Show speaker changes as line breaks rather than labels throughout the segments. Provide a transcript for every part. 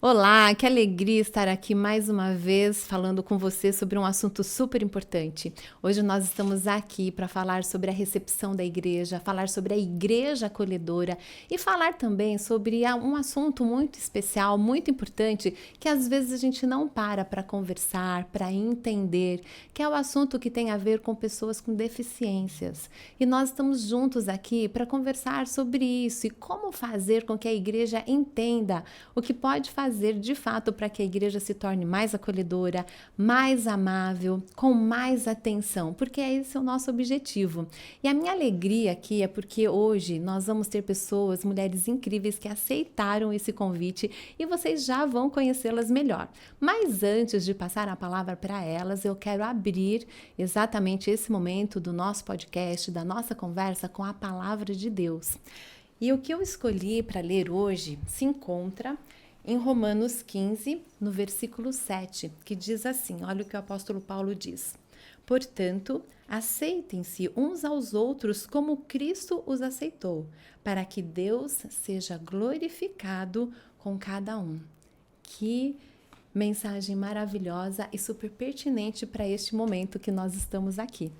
Olá, que alegria estar aqui mais uma vez falando com você sobre um assunto super importante. Hoje nós estamos aqui para falar sobre a recepção da igreja, falar sobre a igreja acolhedora e falar também sobre um assunto muito especial, muito importante, que às vezes a gente não para conversar, para entender, que é o assunto que tem a ver com pessoas com deficiências. E nós estamos juntos aqui para conversar sobre isso e como fazer com que a igreja entenda o que pode fazer de fato para que a igreja se torne mais acolhedora, mais amável, com mais atenção, porque esse é o nosso objetivo. E a minha alegria aqui é porque hoje nós vamos ter pessoas, mulheres incríveis que aceitaram esse convite e vocês já vão conhecê-las melhor. Mas antes de passar a palavra para elas, eu quero abrir exatamente esse momento do nosso podcast, da nossa conversa com a palavra de Deus. E o que eu escolhi para ler hoje se encontra em Romanos 15, no versículo 7, que diz assim, olha o que o apóstolo Paulo diz. Portanto, aceitem-se uns aos outros como Cristo os aceitou, para que Deus seja glorificado com cada um. Que mensagem maravilhosa e super pertinente para este momento que nós estamos aqui.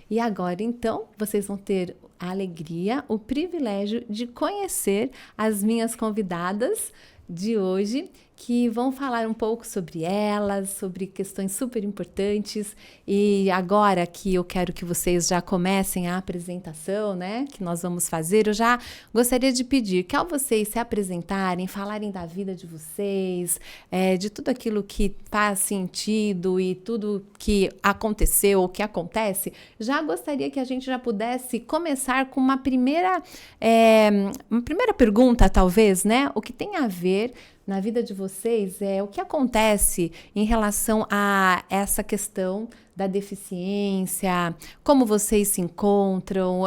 E agora, então, vocês vão ter a alegria, o privilégio de conhecer as minhas convidadas de hoje, que vão falar um pouco sobre elas, sobre questões super importantes. E agora que eu quero que vocês já comecem a apresentação, né, que nós vamos fazer, eu já gostaria de pedir que ao vocês se apresentarem, falarem da vida de vocês, de tudo aquilo que faz sentido e tudo que aconteceu ou que acontece, já gostaria que a gente já pudesse começar com uma primeira pergunta, talvez, né? O que tem a ver na vida de vocês é o que acontece em relação a essa questão da deficiência, como vocês se encontram,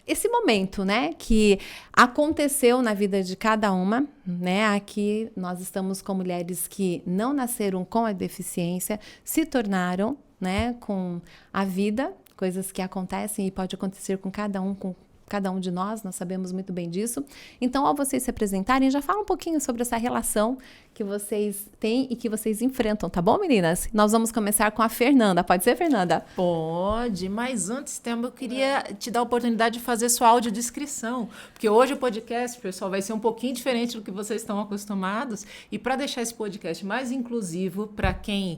esse momento, né, que aconteceu na vida de cada uma, né? Aqui nós estamos com mulheres que não nasceram com a deficiência, se tornaram, né, com a vida, coisas que acontecem e pode acontecer com cada um de nós sabemos muito bem disso. Então, ao vocês se apresentarem, já fala um pouquinho sobre essa relação que vocês têm e que vocês enfrentam, tá bom, meninas? Nós vamos começar com a Fernanda. Pode ser, Fernanda?
Pode, mas antes, Thelma, eu queria te dar a oportunidade de fazer sua audiodescrição, porque hoje o podcast, pessoal, vai ser um pouquinho diferente do que vocês estão acostumados, e para deixar esse podcast mais inclusivo para quem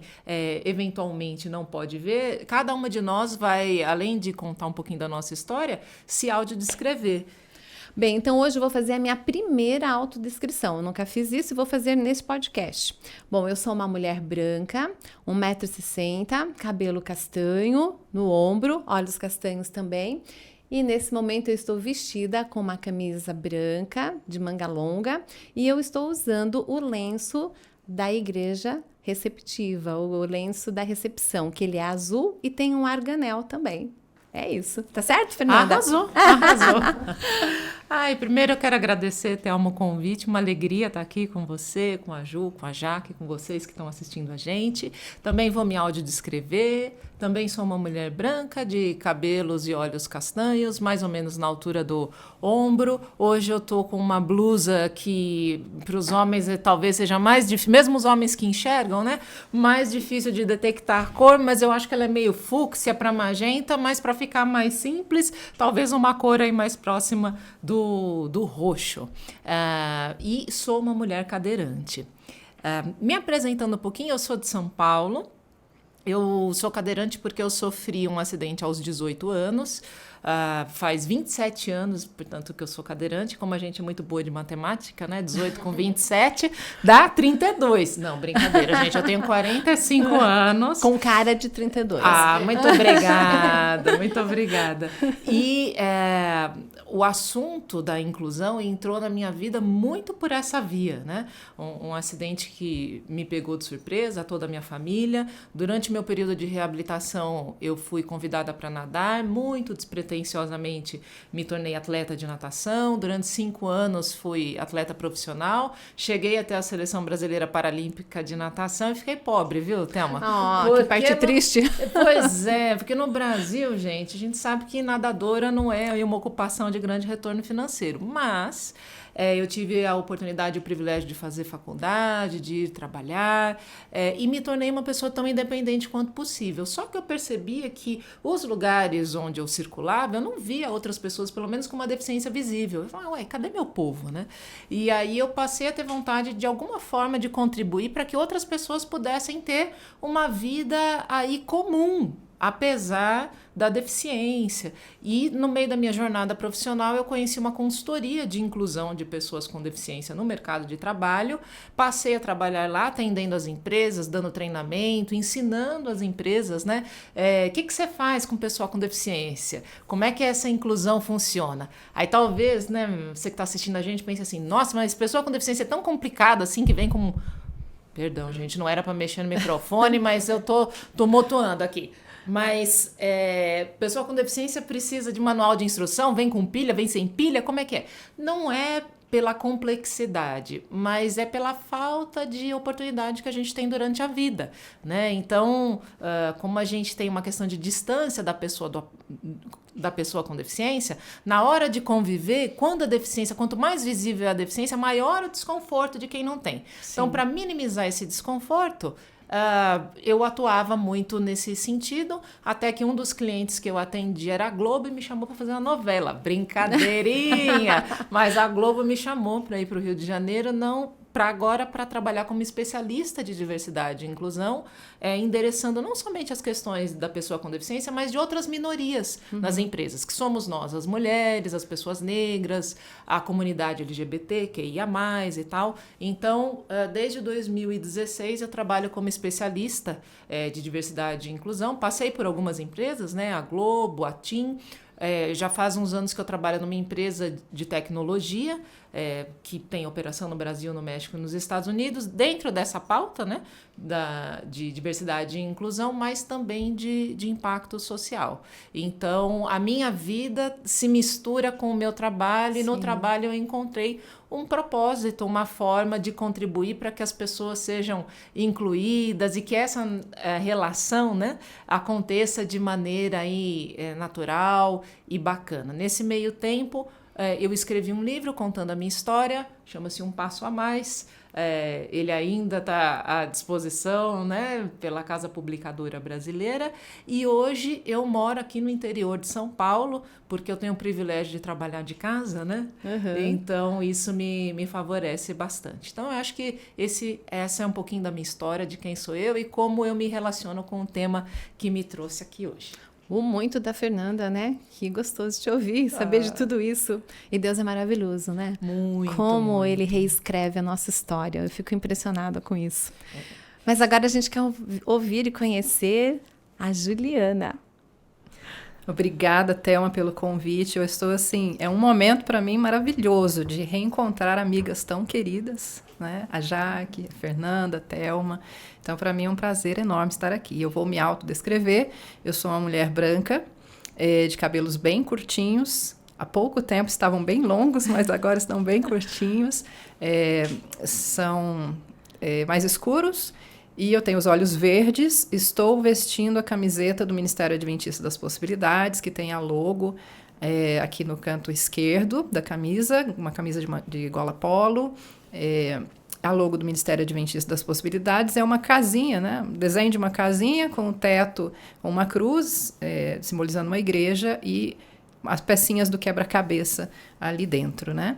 eventualmente não pode ver, cada uma de nós vai, além de contar um pouquinho da nossa história, se audiodescrever.
Bem, então hoje eu vou fazer a minha primeira autodescrição. Eu nunca fiz isso e vou fazer nesse podcast. Bom, eu sou uma mulher branca, 1,60 m, cabelo castanho no ombro, olhos castanhos também. E nesse momento eu estou vestida com uma camisa branca de manga longa e eu estou usando o lenço da igreja receptiva, o lenço da recepção, que ele é azul e tem um arganel também. É isso. Tá certo, Fernanda?
Arrasou. Ai, primeiro eu quero agradecer, Thelma, o convite. Uma alegria estar aqui com você, com a Ju, com a Jaque, com vocês que estão assistindo a gente. Também vou me audiodescrever. Também sou uma mulher branca, de cabelos e olhos castanhos, mais ou menos na altura do ombro. Hoje eu tô com uma blusa que, para os homens, talvez seja mais difícil, mesmo os homens que enxergam, né? Mais difícil de detectar a cor, mas eu acho que ela é meio fúcsia para magenta, mas para ficar mais simples, talvez uma cor aí mais próxima do roxo. E sou uma mulher cadeirante. Me apresentando um pouquinho, eu sou de São Paulo. Eu sou cadeirante porque eu sofri um acidente aos 18 anos. Faz 27 anos, portanto, que eu sou cadeirante. Como a gente é muito boa de matemática, né? 18 com 27 dá 32. Não, brincadeira, gente. Eu tenho 45 anos.
Com cara de 32.
Muito obrigada, muito obrigada. E o assunto da inclusão entrou na minha vida muito por essa via, né? Um acidente que me pegou de surpresa, toda a minha família. Durante meu período de reabilitação, eu fui convidada para nadar, muito despretensiosamente me tornei atleta de natação. Durante 5 anos fui atleta profissional. Cheguei até a Seleção Brasileira Paralímpica de Natação e fiquei pobre, viu, Thelma?
Que parte triste.
Pois é, porque no Brasil, gente, a gente sabe que nadadora não é uma ocupação de grande retorno financeiro, mas eu tive a oportunidade e o privilégio de fazer faculdade, de ir trabalhar, e me tornei uma pessoa tão independente quanto possível. Só que eu percebia que os lugares onde eu circulava, eu não via outras pessoas, pelo menos com uma deficiência visível. Eu falava, ué, cadê meu povo, né? E aí eu passei a ter vontade, de alguma forma, de contribuir para que outras pessoas pudessem ter uma vida aí comum, apesar da deficiência. E no meio da minha jornada profissional eu conheci uma consultoria de inclusão de pessoas com deficiência no mercado de trabalho, passei a trabalhar lá atendendo as empresas, dando treinamento, ensinando as empresas, né? Que você faz com pessoal com deficiência? Como é que essa inclusão funciona? Aí talvez, né, você que está assistindo a gente pense assim, nossa, mas pessoa com deficiência é tão complicada assim, que vem com... Perdão, gente, não era para mexer no microfone, mas eu tô tumultuando aqui. Mas pessoa com deficiência precisa de manual de instrução, vem com pilha, vem sem pilha, como é que é? Não é pela complexidade, mas é pela falta de oportunidade que a gente tem durante a vida, né? Então, como a gente tem uma questão de distância da pessoa com deficiência, na hora de conviver, quando a deficiência, quanto mais visível é a deficiência, maior o desconforto de quem não tem. Sim. Então, para minimizar esse desconforto, eu atuava muito nesse sentido, até que um dos clientes que eu atendi era a Globo e me chamou para fazer uma novela. Brincadeirinha! Mas a Globo me chamou para ir para o Rio de Janeiro, não para trabalhar como especialista de diversidade e inclusão, endereçando não somente as questões da pessoa com deficiência, mas de outras minorias nas empresas, que somos nós, as mulheres, as pessoas negras, a comunidade LGBT, QIA+, e tal. Então, desde 2016, eu trabalho como especialista de diversidade e inclusão. Passei por algumas empresas, né, a Globo, a TIM. Já faz uns anos que eu trabalho numa empresa de tecnologia, que tem operação no Brasil, no México e nos Estados Unidos, dentro dessa pauta, né, de diversidade e inclusão, mas também de impacto social. Então, a minha vida se mistura com o meu trabalho. Sim. E no trabalho eu encontrei um propósito, uma forma de contribuir para que as pessoas sejam incluídas e que essa relação, né, aconteça de maneira aí, natural e bacana. Nesse meio tempo, eu escrevi um livro contando a minha história, chama-se Um Passo a Mais. Ele ainda está à disposição, né, pela Casa Publicadora Brasileira, e hoje eu moro aqui no interior de São Paulo, porque eu tenho o privilégio de trabalhar de casa, né? Uhum. Então isso me favorece bastante. Então eu acho que essa é um pouquinho da minha história, de quem sou eu e como eu me relaciono com o tema que me trouxe aqui hoje.
O muito da Fernanda, né? Que gostoso de ouvir, saber de tudo isso. E Deus é maravilhoso, né?
Muito.
Como
muito.
Ele reescreve a nossa história. Eu fico impressionada com isso. Mas agora a gente quer ouvir e conhecer a Juliana.
Obrigada, Thelma, pelo convite. Eu estou assim, é um momento para mim maravilhoso de reencontrar amigas tão queridas, né? A Jaque, a Fernanda, a Thelma. Então, para mim é um prazer enorme estar aqui. Eu vou me autodescrever. Eu sou uma mulher branca, de cabelos bem curtinhos. Há pouco tempo estavam bem longos, mas agora estão bem curtinhos. São mais escuros. E eu tenho os olhos verdes, estou vestindo a camiseta do Ministério Adventista das Possibilidades, que tem a logo aqui no canto esquerdo da camisa, uma camisa de gola polo. A logo do Ministério Adventista das Possibilidades é uma casinha, né? Um desenho de uma casinha com o teto, uma cruz, simbolizando uma igreja, e as pecinhas do quebra-cabeça ali dentro, né?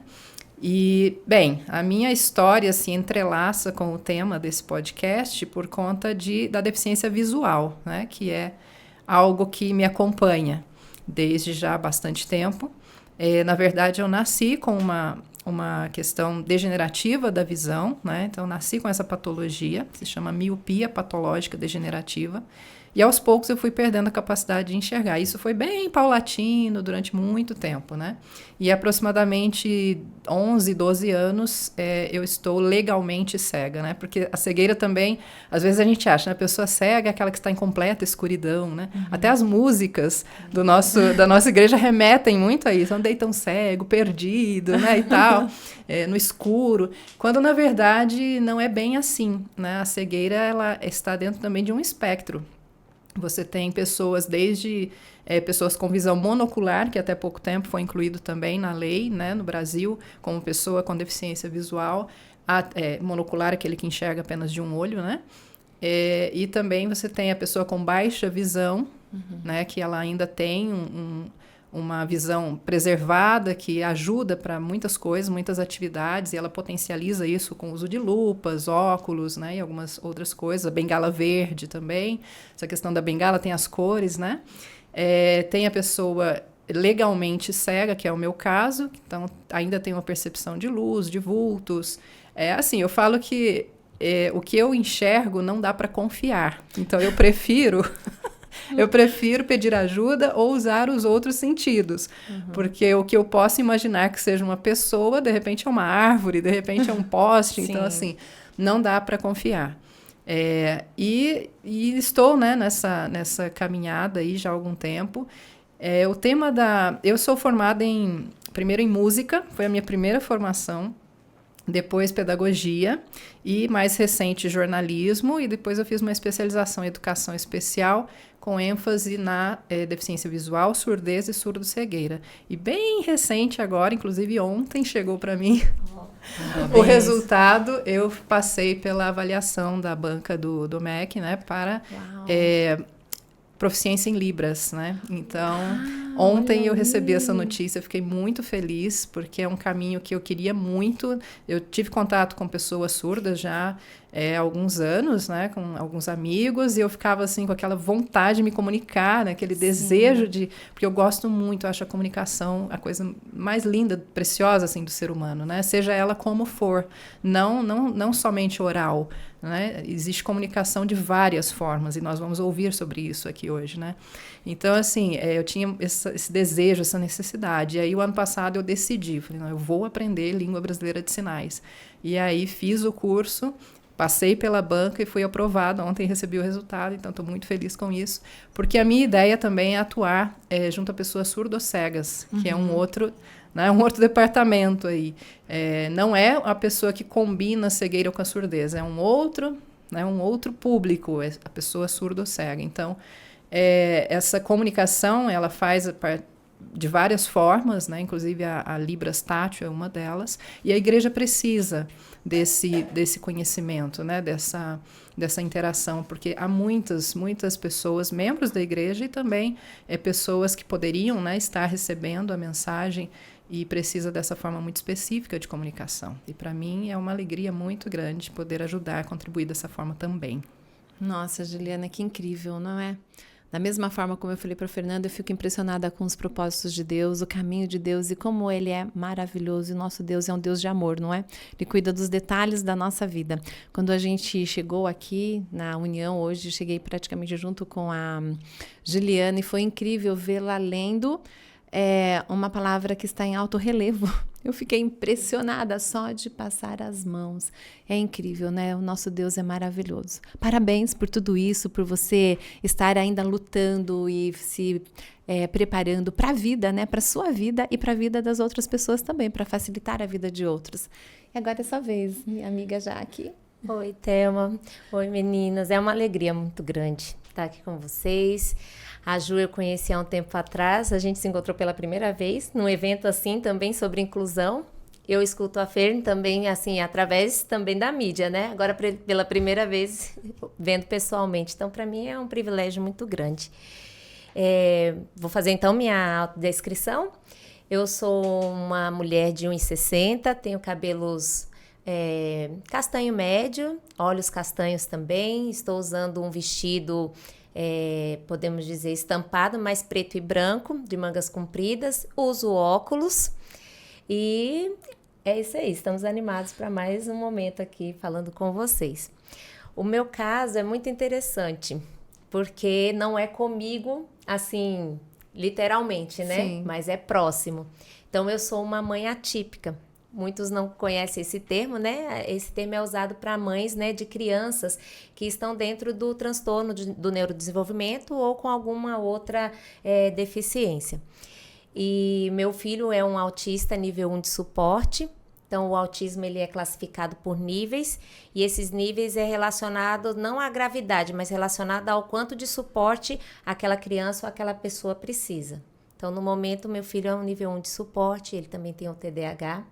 E, bem, a minha história se entrelaça com o tema desse podcast por conta da deficiência visual, né? Que é algo que me acompanha desde já há bastante tempo. Na verdade, eu nasci com uma questão degenerativa da visão, né? Então, nasci com essa patologia, que se chama miopia patológica degenerativa. E aos poucos eu fui perdendo a capacidade de enxergar. Isso foi bem paulatino durante muito tempo, né? E aproximadamente 11, 12 anos eu estou legalmente cega, né? Porque a cegueira também, às vezes a gente acha, né? A pessoa cega é aquela que está em completa escuridão, né? Uhum. Até as músicas da nossa igreja remetem muito a isso. Andei tão cego, perdido, né? E tal, no escuro. Quando, na verdade, não é bem assim, né? A cegueira, ela está dentro também de um espectro. Você tem pessoas desde pessoas com visão monocular, que até pouco tempo foi incluído também na lei, né, no Brasil, como pessoa com deficiência visual. Monocular, aquele que enxerga apenas de um olho, né? E também você tem a pessoa com baixa visão, né, que ela ainda tem uma visão preservada que ajuda para muitas coisas, muitas atividades, e ela potencializa isso com o uso de lupas, óculos, né, e algumas outras coisas. A bengala verde também. Essa questão da bengala tem as cores, né? Tem a pessoa legalmente cega, que é o meu caso, então ainda tem uma percepção de luz, de vultos. Assim, eu falo que o que eu enxergo não dá para confiar. Então eu prefiro pedir ajuda ou usar os outros sentidos. Porque o que eu posso imaginar que seja uma pessoa, de repente é uma árvore, de repente é um poste. Então, assim, não dá para confiar. E estou, né, nessa caminhada aí já há algum tempo. O tema eu sou formada primeiro em música, foi a minha primeira formação. Depois pedagogia e, mais recente, jornalismo, e depois eu fiz uma especialização em educação especial com ênfase na deficiência visual, surdez e surdo-cegueira. E bem recente agora, inclusive ontem, chegou para mim o resultado. Eu passei pela avaliação da banca do MEC, né, para proficiência em Libras, né? Então, ontem eu recebi essa notícia, fiquei muito feliz, porque é um caminho que eu queria muito. Eu tive contato com pessoas surdas já há alguns anos, né? Com alguns amigos, e eu ficava assim com aquela vontade de me comunicar, né? Aquele desejo porque eu gosto muito, eu acho a comunicação a coisa mais linda, preciosa, assim, do ser humano, né? Seja ela como for, não somente oral, né? Existe comunicação de várias formas, e nós vamos ouvir sobre isso aqui hoje, né? Então, assim, eu tinha esse desejo, essa necessidade. E aí, o ano passado, eu decidi, falei, não, eu vou aprender língua brasileira de sinais. E aí, fiz o curso, passei pela banca e fui aprovada. Ontem recebi o resultado, então estou muito feliz com isso. Porque a minha ideia também é atuar junto a pessoas surdo-cegas, que é um outro departamento aí. Não é a pessoa que combina a cegueira com a surdez, é um outro público, a pessoa surdo-cega. Então, essa comunicação, ela faz de várias formas, né? Inclusive a Libras Tátil é uma delas, e a igreja precisa desse conhecimento, né? Dessa interação, porque há muitas pessoas, membros da igreja, e também pessoas que poderiam, né, estar recebendo a mensagem e precisa dessa forma muito específica de comunicação. E para mim é uma alegria muito grande poder ajudar, contribuir dessa forma também.
Nossa, Juliana, que incrível, não é? Da mesma forma como eu falei para a Fernanda, eu fico impressionada com os propósitos de Deus, o caminho de Deus e como Ele é maravilhoso. E o nosso Deus é um Deus de amor, não é? Ele cuida dos detalhes da nossa vida. Quando a gente chegou aqui na União hoje, cheguei praticamente junto com a Juliana e foi incrível vê-la lendo uma palavra que está em alto relevo. Eu fiquei impressionada só de passar as mãos. É incrível, né? O nosso Deus é maravilhoso. Parabéns por tudo isso, por você estar ainda lutando e se preparando para a vida, né? Para a sua vida e para a vida das outras pessoas também, para facilitar a vida de outros. E agora é sua vez, minha amiga Jaque.
Oi, Thelma. Oi, meninas. É uma alegria muito grande estar aqui com vocês. A Ju eu conheci há um tempo atrás, a gente se encontrou pela primeira vez, num evento assim também sobre inclusão. Eu escuto a Fern também, assim, através também da mídia, né? Agora pela primeira vez vendo pessoalmente. Então, para mim é um privilégio muito grande. Vou fazer então minha autodescrição. Eu sou uma mulher de 1,60, tenho cabelos castanho médio, olhos castanhos também. Estou usando um vestido... podemos dizer estampado, mas preto e branco, de mangas compridas, uso óculos e é isso aí, estamos animados para mais um momento aqui falando com vocês. O meu caso é muito interessante, porque não é comigo, assim, literalmente, né?
Sim.
Mas é próximo. Então, eu sou uma mãe atípica. Muitos não conhecem esse termo, né? Esse termo é usado para mães, né, de crianças que estão dentro do transtorno do neurodesenvolvimento ou com alguma outra deficiência. E meu filho é um autista nível 1 de suporte Então, o autismo ele é classificado por níveis, e esses níveis é relacionado não à gravidade, mas relacionado ao quanto de suporte aquela criança ou aquela pessoa precisa. Então, no momento, meu filho é um nível 1 de suporte, ele também tem o TDAH.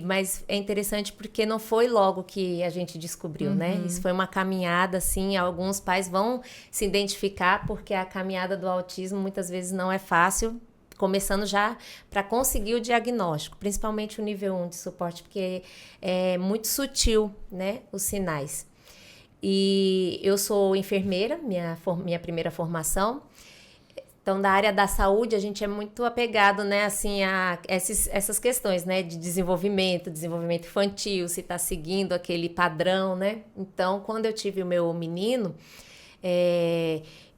Mas é interessante porque não foi logo que a gente descobriu, né? Isso foi uma caminhada, assim, alguns pais vão se identificar, porque a caminhada do autismo muitas vezes não é fácil, começando já para conseguir o diagnóstico, principalmente o nível 1 de suporte, porque é muito sutil, né, os sinais. E eu sou enfermeira, minha primeira formação. Então, da área da saúde, a gente é muito apegado, né, assim, a essas questões, né, de desenvolvimento infantil, se está seguindo aquele padrão, né? Então, quando eu tive o meu menino,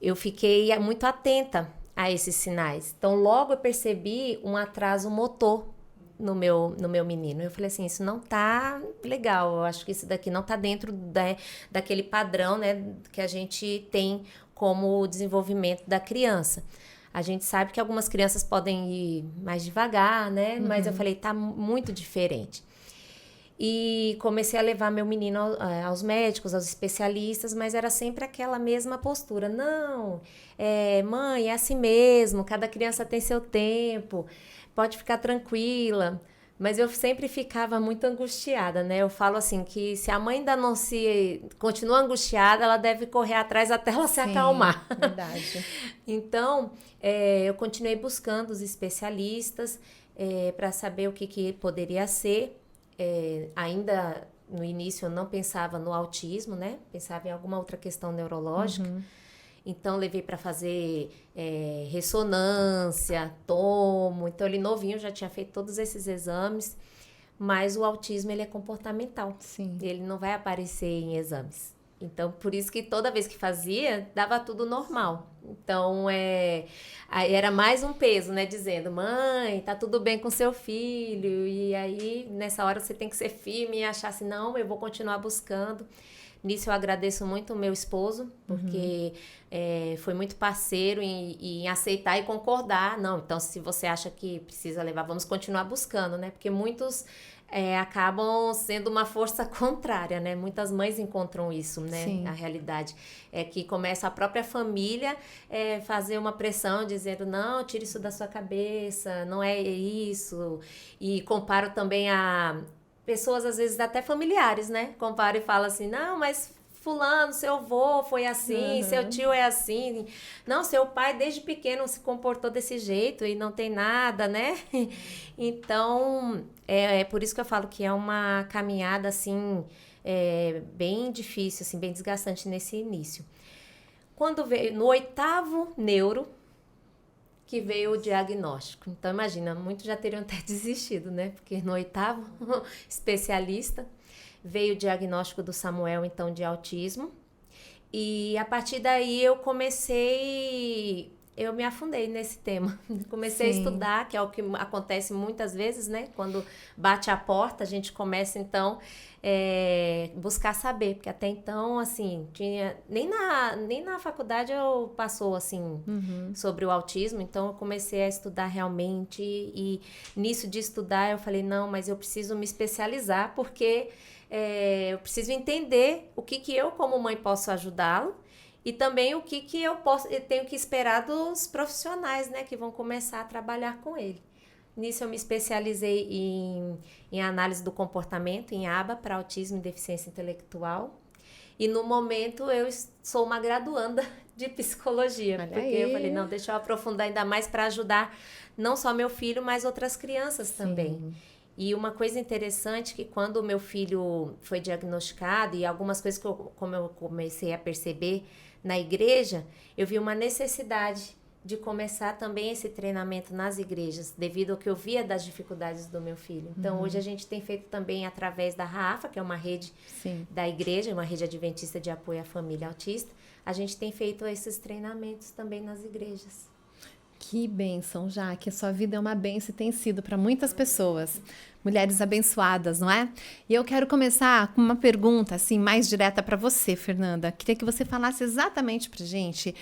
eu fiquei muito atenta a esses sinais. Então, logo eu percebi um atraso motor no meu menino. Eu falei assim, isso não tá legal, eu acho que isso daqui não tá dentro daquele padrão, né, que a gente tem como o desenvolvimento da criança. A gente sabe que algumas crianças podem ir mais devagar, né, mas eu falei, tá muito diferente. E comecei a levar meu menino aos médicos, aos especialistas, mas era sempre aquela mesma postura. Não, mãe, é assim mesmo, cada criança tem seu tempo, pode ficar tranquila. Mas eu sempre ficava muito angustiada, né? Eu falo assim, que se a mãe ainda não continua angustiada, ela deve correr atrás até ela se acalmar.
Verdade.
Então, eu continuei buscando os especialistas para saber o que poderia ser. Ainda no início eu não pensava no autismo, né? Pensava em alguma outra questão neurológica. Então, levei para fazer ressonância, tomo. Então, ele novinho já tinha feito todos esses exames. Mas o autismo, ele é comportamental.
Sim.
Ele não vai aparecer em exames. Então, por isso que toda vez que fazia, dava tudo normal. Então, aí era mais um peso, né? Dizendo, mãe, tá tudo bem com seu filho. E aí, nessa hora, você tem que ser firme e achar assim, não, eu vou continuar buscando. Nisso, eu agradeço muito o meu esposo, porque foi muito parceiro em aceitar e concordar. Não, então, se você acha que precisa levar, vamos continuar buscando, né? Porque muitos acabam sendo uma força contrária, né? Muitas mães encontram isso, né?
Sim.
A realidade é que começa a própria família fazer uma pressão, dizendo, não, tira isso da sua cabeça, não é isso. E comparo também a pessoas, às vezes, até familiares, né? Compara e fala assim, não, mas fulano, seu avô foi assim, seu tio é assim. Não, seu pai, desde pequeno, se comportou desse jeito e não tem nada, né? Então, é por isso que eu falo que é uma caminhada, assim, bem difícil, assim, bem desgastante nesse início. Quando veio, no 8º neuro, que veio o diagnóstico. Então, imagina, muitos já teriam até desistido, né? Porque no 8º especialista veio o diagnóstico do Samuel, então, de autismo. E a partir daí eu me afundei nesse tema. Comecei a estudar, que é o que acontece muitas vezes, né? Quando bate a porta, a gente começa, então, buscar saber. Porque até então, assim, nem na faculdade eu passou, assim, sobre o autismo. Então, eu comecei a estudar realmente. E nisso de estudar, eu falei, não, mas eu preciso me especializar, porque eu preciso entender o que eu, como mãe, posso ajudá-lo. E também o que eu tenho que esperar dos profissionais, né, que vão começar a trabalhar com ele. Nisso eu me especializei em análise do comportamento, em ABA, para autismo e deficiência intelectual. E no momento eu sou uma graduanda de psicologia.
Olha
porque
aí.
eu falei, não, deixa eu aprofundar ainda mais para ajudar não só meu filho, mas outras crianças também. E uma coisa interessante que quando o meu filho foi diagnosticado, e algumas coisas como eu comecei a perceber na igreja, eu vi uma necessidade de começar também esse treinamento nas igrejas, devido ao que eu via das dificuldades do meu filho. Então, hoje a gente tem feito também através da RAFA, que é uma rede da igreja, uma rede adventista de apoio à família autista, a gente tem feito esses treinamentos também nas igrejas.
Que bênção, já que a sua vida é uma bênção e tem sido para muitas pessoas. Mulheres abençoadas, não é? E eu quero começar com uma pergunta assim mais direta para você, Fernanda. Queria que você falasse exatamente pra gente,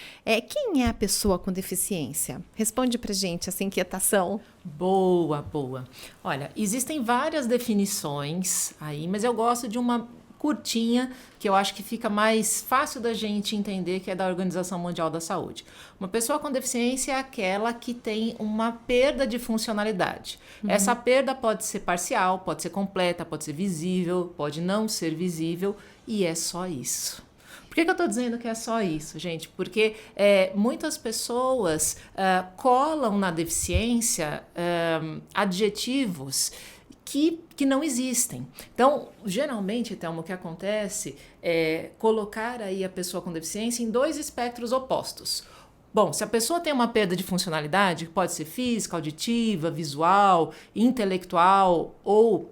quem é a pessoa com deficiência? Responde pra gente essa inquietação.
Boa, boa. Olha, existem várias definições aí, mas eu gosto de uma curtinha, que eu acho que fica mais fácil da gente entender, que é da Organização Mundial da Saúde. Uma pessoa com deficiência é aquela que tem uma perda de funcionalidade. Essa perda pode ser parcial, pode ser completa, pode ser visível, pode não ser visível, e é só isso. Por que eu estou dizendo que é só isso, gente? Porque muitas pessoas colam na deficiência adjetivos que não existem. Então, geralmente, Thelma, o que acontece é colocar aí a pessoa com deficiência em dois espectros opostos. Bom, se a pessoa tem uma perda de funcionalidade, pode ser física, auditiva, visual, intelectual ou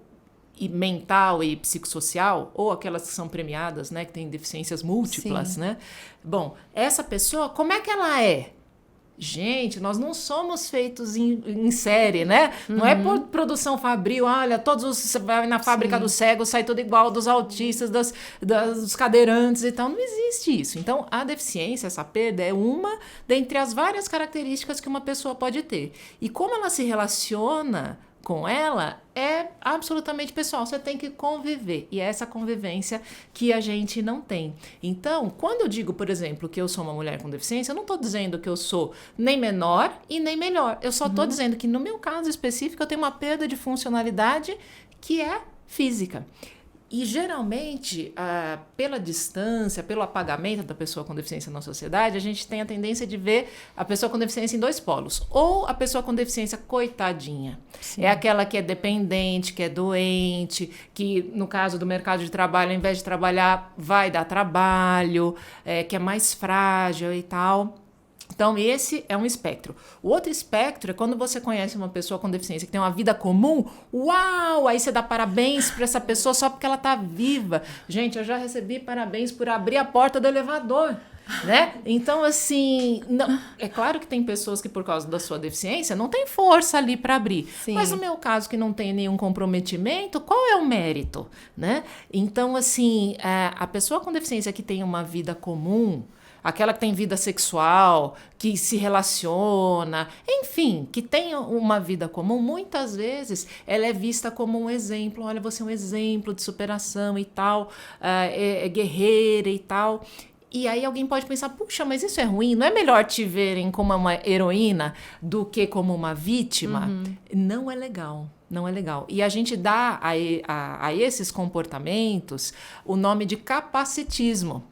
mental e psicossocial, ou aquelas que são premiadas, né, que têm deficiências múltiplas,
Sim.
né? Bom, essa pessoa, como é que ela é? Gente, nós não somos feitos em série, né? Não é por produção fabril, olha, você vai na fábrica dos cegos, sai tudo igual, dos autistas, dos cadeirantes e tal. Não existe isso. Então, a deficiência, essa perda, é uma dentre as várias características que uma pessoa pode ter. E como ela se relaciona com ela é absolutamente pessoal, você tem que conviver, e é essa convivência que a gente não tem. Então, quando eu digo, por exemplo, que eu sou uma mulher com deficiência, eu não estou dizendo que eu sou nem menor e nem melhor, eu só estou dizendo que no meu caso específico eu tenho uma perda de funcionalidade que é física. E geralmente, pela distância, pelo apagamento da pessoa com deficiência na sociedade, a gente tem a tendência de ver a pessoa com deficiência em dois polos. Ou a pessoa com deficiência coitadinha. Sim. É aquela que é dependente, que é doente, que no caso do mercado de trabalho, ao invés de trabalhar, vai dar trabalho, que é mais frágil e tal. Então, esse é um espectro. O outro espectro é quando você conhece uma pessoa com deficiência que tem uma vida comum, uau! Aí você dá parabéns para essa pessoa só porque ela está viva. Gente, eu já recebi parabéns por abrir a porta do elevador, né? Então, assim, não, é claro que tem pessoas que por causa da sua deficiência não tem força ali para abrir. Sim. Mas no meu caso, que não tem nenhum comprometimento, qual é o mérito, né? Então, assim, a pessoa com deficiência que tem uma vida comum, aquela que tem vida sexual, que se relaciona, enfim, que tem uma vida comum, muitas vezes ela é vista como um exemplo. Olha, você é um exemplo de superação e tal, é guerreira e tal. E aí alguém pode pensar, puxa, mas isso é ruim? Não é melhor te verem como uma heroína do que como uma vítima? Não é legal. Não é legal. E a gente dá a esses comportamentos o nome de capacitismo,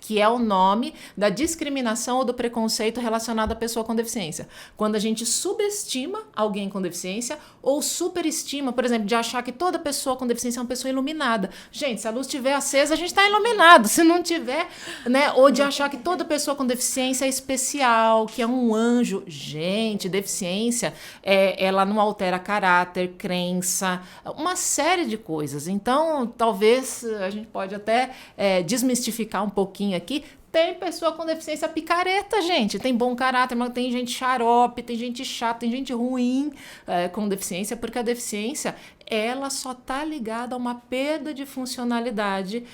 que é o nome da discriminação ou do preconceito relacionado à pessoa com deficiência. Quando a gente subestima alguém com deficiência ou superestima, por exemplo, de achar que toda pessoa com deficiência é uma pessoa iluminada. Gente, se a luz estiver acesa, a gente está iluminado. Se não tiver, né? Ou de achar que toda pessoa com deficiência é especial, que é um anjo. Gente, deficiência, ela não altera caráter, crença, uma série de coisas. Então, talvez a gente pode até desmistificar um pouquinho aqui. Tem pessoa com deficiência picareta, gente. Tem bom caráter, mas tem gente xarope, tem gente chata, tem gente ruim com deficiência, porque a deficiência, ela só está ligada a uma perda de funcionalidade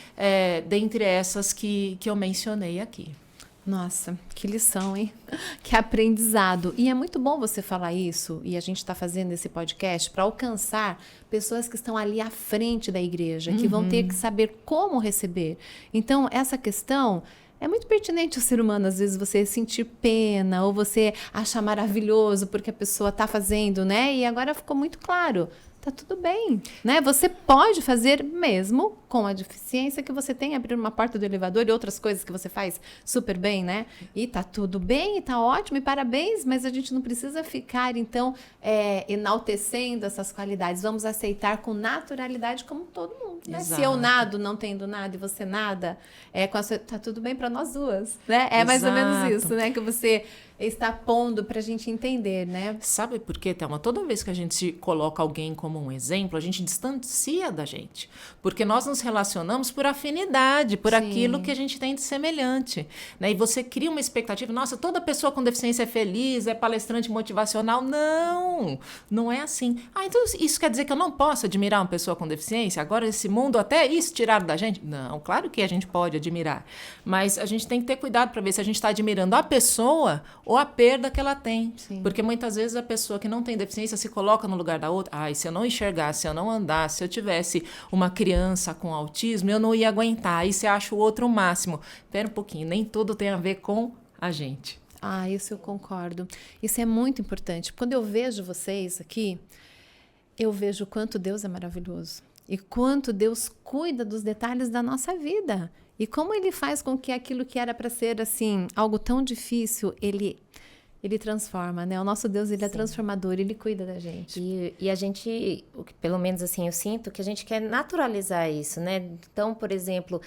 dentre essas que eu mencionei aqui.
Nossa, que lição, hein? Que aprendizado. E é muito bom você falar isso, e a gente está fazendo esse podcast para alcançar pessoas que estão ali à frente da igreja, que vão ter que saber como receber. Então, essa questão é muito pertinente ao ser humano, às vezes, você sentir pena ou você achar maravilhoso porque a pessoa está fazendo, né? E agora ficou muito claro. Tá tudo bem, né? Você pode fazer mesmo com a deficiência que você tem, abrir uma porta do elevador e outras coisas que você faz super bem, né? E tá tudo bem, e tá ótimo, e parabéns, mas a gente não precisa ficar, então, enaltecendo essas qualidades. Vamos aceitar com naturalidade como todo mundo. Então, né, se
Exato.
eu nado não tendo nada e você nada, tá tudo bem para nós duas, né? É mais ou menos
Exato.
isso, né? Que você está pondo para a gente entender, né?
Sabe por quê, Thelma? Toda vez que a gente coloca alguém como um exemplo, a gente distancia da gente. Porque nós nos relacionamos por afinidade, por
Sim.
aquilo que a gente tem de semelhante. Né? E você cria uma expectativa, nossa, toda pessoa com deficiência é feliz, é palestrante motivacional. Não, não é assim. Ah, então isso quer dizer que eu não posso admirar uma pessoa com deficiência? Agora esse mundo, até isso tiraram da gente? Não, claro que a gente pode admirar. Mas a gente tem que ter cuidado para ver se a gente está admirando a pessoa ou a perda que ela tem.
Sim.
Porque muitas vezes a pessoa que não tem deficiência se coloca no lugar da outra. Ai, se eu não enxergasse, se eu não andasse, se eu tivesse uma criança com autismo, eu não ia aguentar. Aí você acha o outro o máximo. Espera um pouquinho, nem tudo tem a ver com a gente.
Ah, isso eu concordo. Isso é muito importante. Quando eu vejo vocês aqui, eu vejo o quanto Deus é maravilhoso. E quanto Deus cuida dos detalhes da nossa vida. E como Ele faz com que aquilo que era para ser, assim, algo tão difícil, Ele transforma, né? O nosso Deus, Ele é transformador, Ele cuida da gente.
E a gente, pelo menos assim, eu sinto que a gente quer naturalizar isso, né? Então, por exemplo,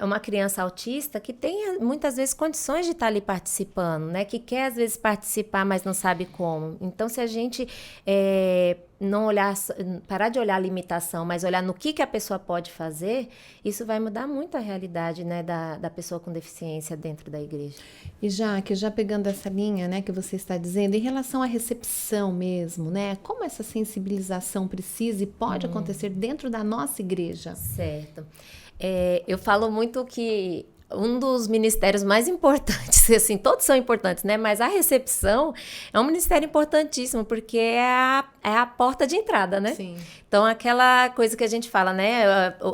uma criança autista que tem muitas vezes condições de estar ali participando, né? Que quer às vezes participar, mas não sabe como. Então, se a gente não olhar, parar de olhar a limitação, mas olhar no que a pessoa pode fazer, isso vai mudar muito a realidade, né, da pessoa com deficiência dentro da igreja.
E já pegando essa linha, né, que você está dizendo, em relação à recepção mesmo, né, como essa sensibilização precisa e pode acontecer dentro da nossa igreja?
Certo. Eu falo muito que um dos ministérios mais importantes, assim, todos são importantes, né? Mas a recepção é um ministério importantíssimo, porque é a porta de entrada, né?
Sim.
Então, aquela coisa que a gente fala, né?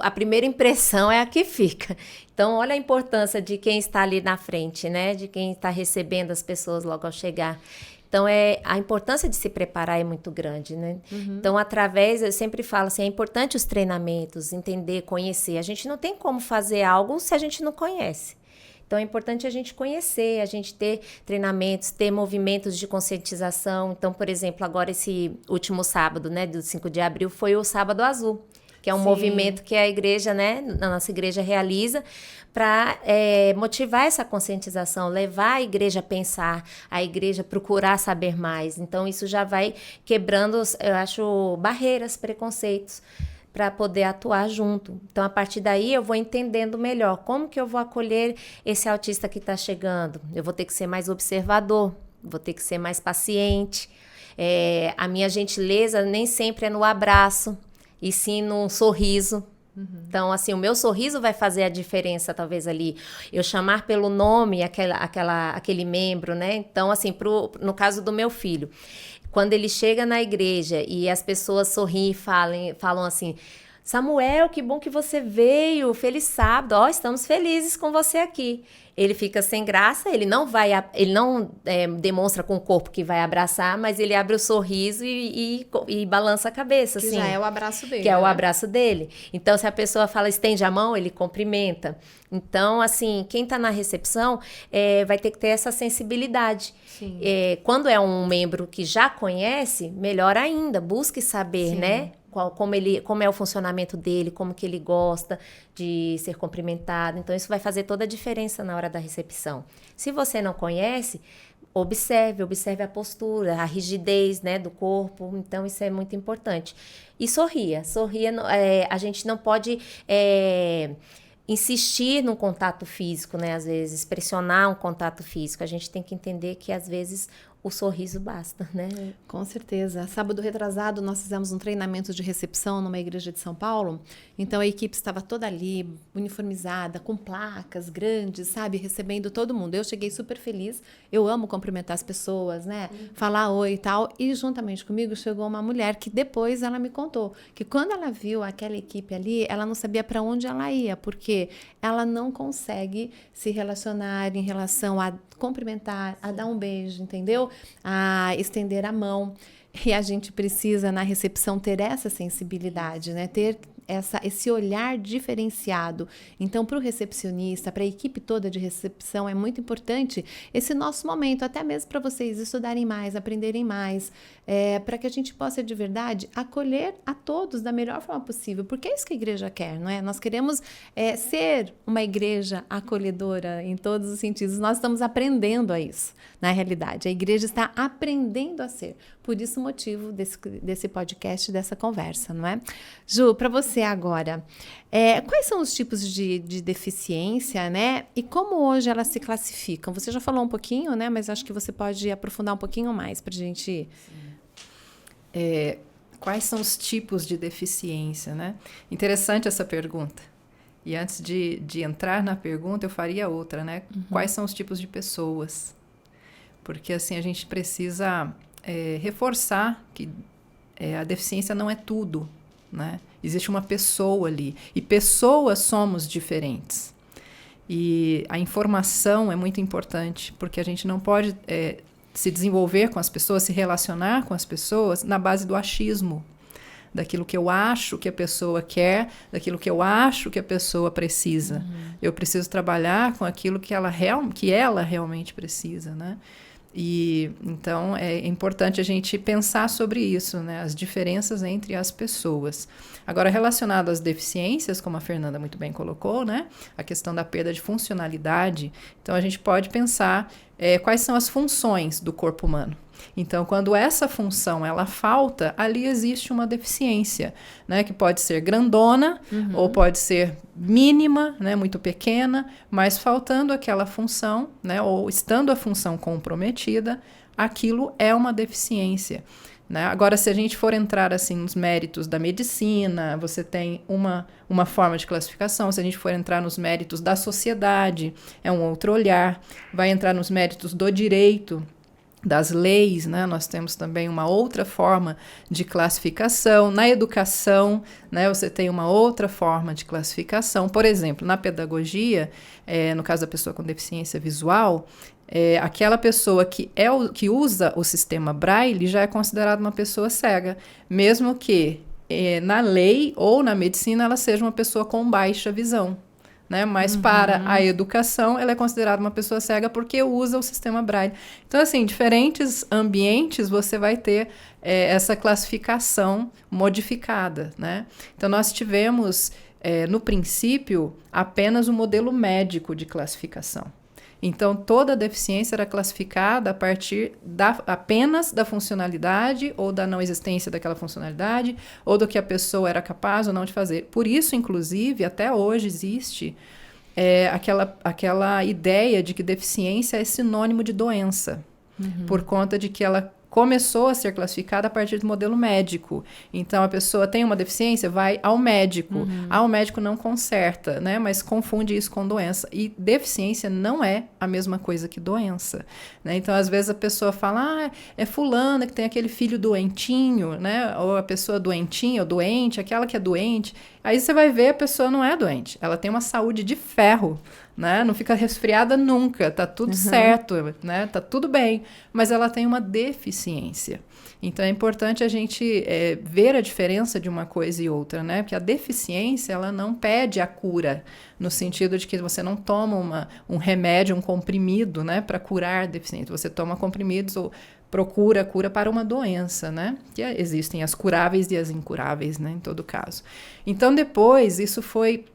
A primeira impressão é a que fica. Então, olha a importância de quem está ali na frente, né? De quem está recebendo as pessoas logo ao chegar. Então, a importância de se preparar é muito grande, né? Então, eu sempre falo assim, é importante os treinamentos, entender, conhecer. A gente não tem como fazer algo se a gente não conhece. Então, é importante a gente conhecer, a gente ter treinamentos, ter movimentos de conscientização. Então, por exemplo, agora esse último sábado, né, do 5 de abril, foi o Sábado Azul, que é um movimento que a igreja, né, a nossa igreja realiza para motivar essa conscientização, levar a igreja a pensar, a igreja procurar saber mais. Então, isso já vai quebrando, eu acho, barreiras, preconceitos, para poder atuar junto. Então, a partir daí, eu vou entendendo melhor como que eu vou acolher esse autista que está chegando. Eu vou ter que ser mais observador, vou ter que ser mais paciente. A minha gentileza nem sempre é no abraço, e sim no sorriso. Então, assim, o meu sorriso vai fazer a diferença, talvez, ali. Eu chamar pelo nome aquele membro, né? Então, assim, no caso do meu filho, quando ele chega na igreja e as pessoas sorriem e falam assim, Samuel, que bom que você veio, feliz sábado, estamos felizes com você aqui. Ele fica sem graça, ele não demonstra com o corpo que vai abraçar, mas ele abre o sorriso e balança a cabeça.
Que
assim,
já é o abraço dele.
Que é o
né?
abraço dele. Então, se a pessoa fala, estende a mão, ele cumprimenta. Então, assim, quem está na recepção vai ter que ter essa sensibilidade.
Sim.
Quando é um membro que já conhece, melhor ainda, busque saber, né? Como é o funcionamento dele, como que ele gosta de ser cumprimentado. Então, isso vai fazer toda a diferença na hora da recepção. Se você não conhece, observe a postura, a rigidez, né, do corpo. Então, isso é muito importante. E sorria. A gente não pode insistir no contato físico, né? Às vezes, pressionar um contato físico. A gente tem que entender que, às vezes, o sorriso basta, né?
Com certeza. Sábado retrasado, nós fizemos um treinamento de recepção numa igreja de São Paulo. Então, a equipe estava toda ali, uniformizada, com placas grandes, sabe? Recebendo todo mundo. Eu cheguei super feliz. Eu amo cumprimentar as pessoas, né? Falar oi e tal. E, juntamente comigo, chegou uma mulher que depois ela me contou que quando ela viu aquela equipe ali, ela não sabia para onde ela ia, porque ela não consegue se relacionar em relação a cumprimentar, a dar um beijo, entendeu? A estender a mão. E a gente precisa, na recepção, ter essa sensibilidade, né? Ter esse olhar diferenciado. Então, para o recepcionista, para a equipe toda de recepção, é muito importante esse nosso momento, até mesmo para vocês estudarem mais, aprenderem mais, para que a gente possa, de verdade, acolher a todos da melhor forma possível, porque é isso que a igreja quer, não é? Nós queremos ser uma igreja acolhedora em todos os sentidos. Nós estamos aprendendo a isso, na realidade. A igreja está aprendendo a ser. Por isso o motivo desse podcast, dessa conversa, não é? Ju, para você agora, quais são os tipos de deficiência, né? E como hoje elas se classificam? Você já falou um pouquinho, né? Mas acho que você pode aprofundar um pouquinho mais para a gente...
Quais são os tipos de deficiência, né? Interessante essa pergunta. E antes de entrar na pergunta, eu faria outra, né? Quais são os tipos de pessoas? Porque, assim, a gente precisa reforçar que a deficiência não é tudo, né? Existe uma pessoa ali. E pessoas somos diferentes. E a informação é muito importante, porque a gente não pode se desenvolver com as pessoas, se relacionar com as pessoas na base do achismo. Daquilo que eu acho que a pessoa quer, daquilo que eu acho que a pessoa precisa. Eu preciso trabalhar com aquilo que ela realmente precisa, né? E então é importante a gente pensar sobre isso, né? As diferenças entre as pessoas. Agora, relacionado às deficiências, como a Fernanda muito bem colocou, né? A questão da perda de funcionalidade. Então, a gente pode pensar quais são as funções do corpo humano. Então, quando essa função ela falta, ali existe uma deficiência, né, que pode ser grandona ou pode ser mínima, né, muito pequena, mas faltando aquela função, né, ou estando a função comprometida, aquilo é uma deficiência. Né? Agora, se a gente for entrar assim, nos méritos da medicina, você tem uma forma de classificação. Se a gente for entrar nos méritos da sociedade, é um outro olhar. Vai entrar nos méritos do direito, das leis, né? Nós temos também uma outra forma de classificação. Na educação, né, você tem uma outra forma de classificação. Por exemplo, na pedagogia, no caso da pessoa com deficiência visual, aquela pessoa que usa o sistema Braille já é considerada uma pessoa cega, mesmo que na lei ou na medicina ela seja uma pessoa com baixa visão. Né? Mas para a educação, ela é considerada uma pessoa cega porque usa o sistema Braille. Então, assim, em diferentes ambientes você vai ter essa classificação modificada. Né? Então, nós tivemos, no princípio, apenas o modelo médico de classificação. Então, toda deficiência era classificada a partir apenas da funcionalidade ou da não existência daquela funcionalidade ou do que a pessoa era capaz ou não de fazer. Por isso, inclusive, até hoje existe aquela ideia de que deficiência é sinônimo de doença, por conta de que ela começou a ser classificada a partir do modelo médico. Então, a pessoa tem uma deficiência, vai ao médico. O médico não conserta, né? Mas confunde isso com doença. E deficiência não é a mesma coisa que doença. Né? Então, às vezes a pessoa fala, é fulana que tem aquele filho doentinho, né? Ou a pessoa doentinha ou doente, aquela que é doente. Aí você vai ver, a pessoa não é doente. Ela tem uma saúde de ferro. Né? Não fica resfriada nunca, tá tudo certo, né? Tá tudo bem, mas ela tem uma deficiência. Então é importante a gente ver a diferença de uma coisa e outra, né? Porque a deficiência ela não pede a cura, no sentido de que você não toma um remédio, um comprimido, né, para curar a deficiência. Você toma comprimidos ou procura cura para uma doença, né? Que existem as curáveis e as incuráveis, né? Em todo caso. Então depois isso foi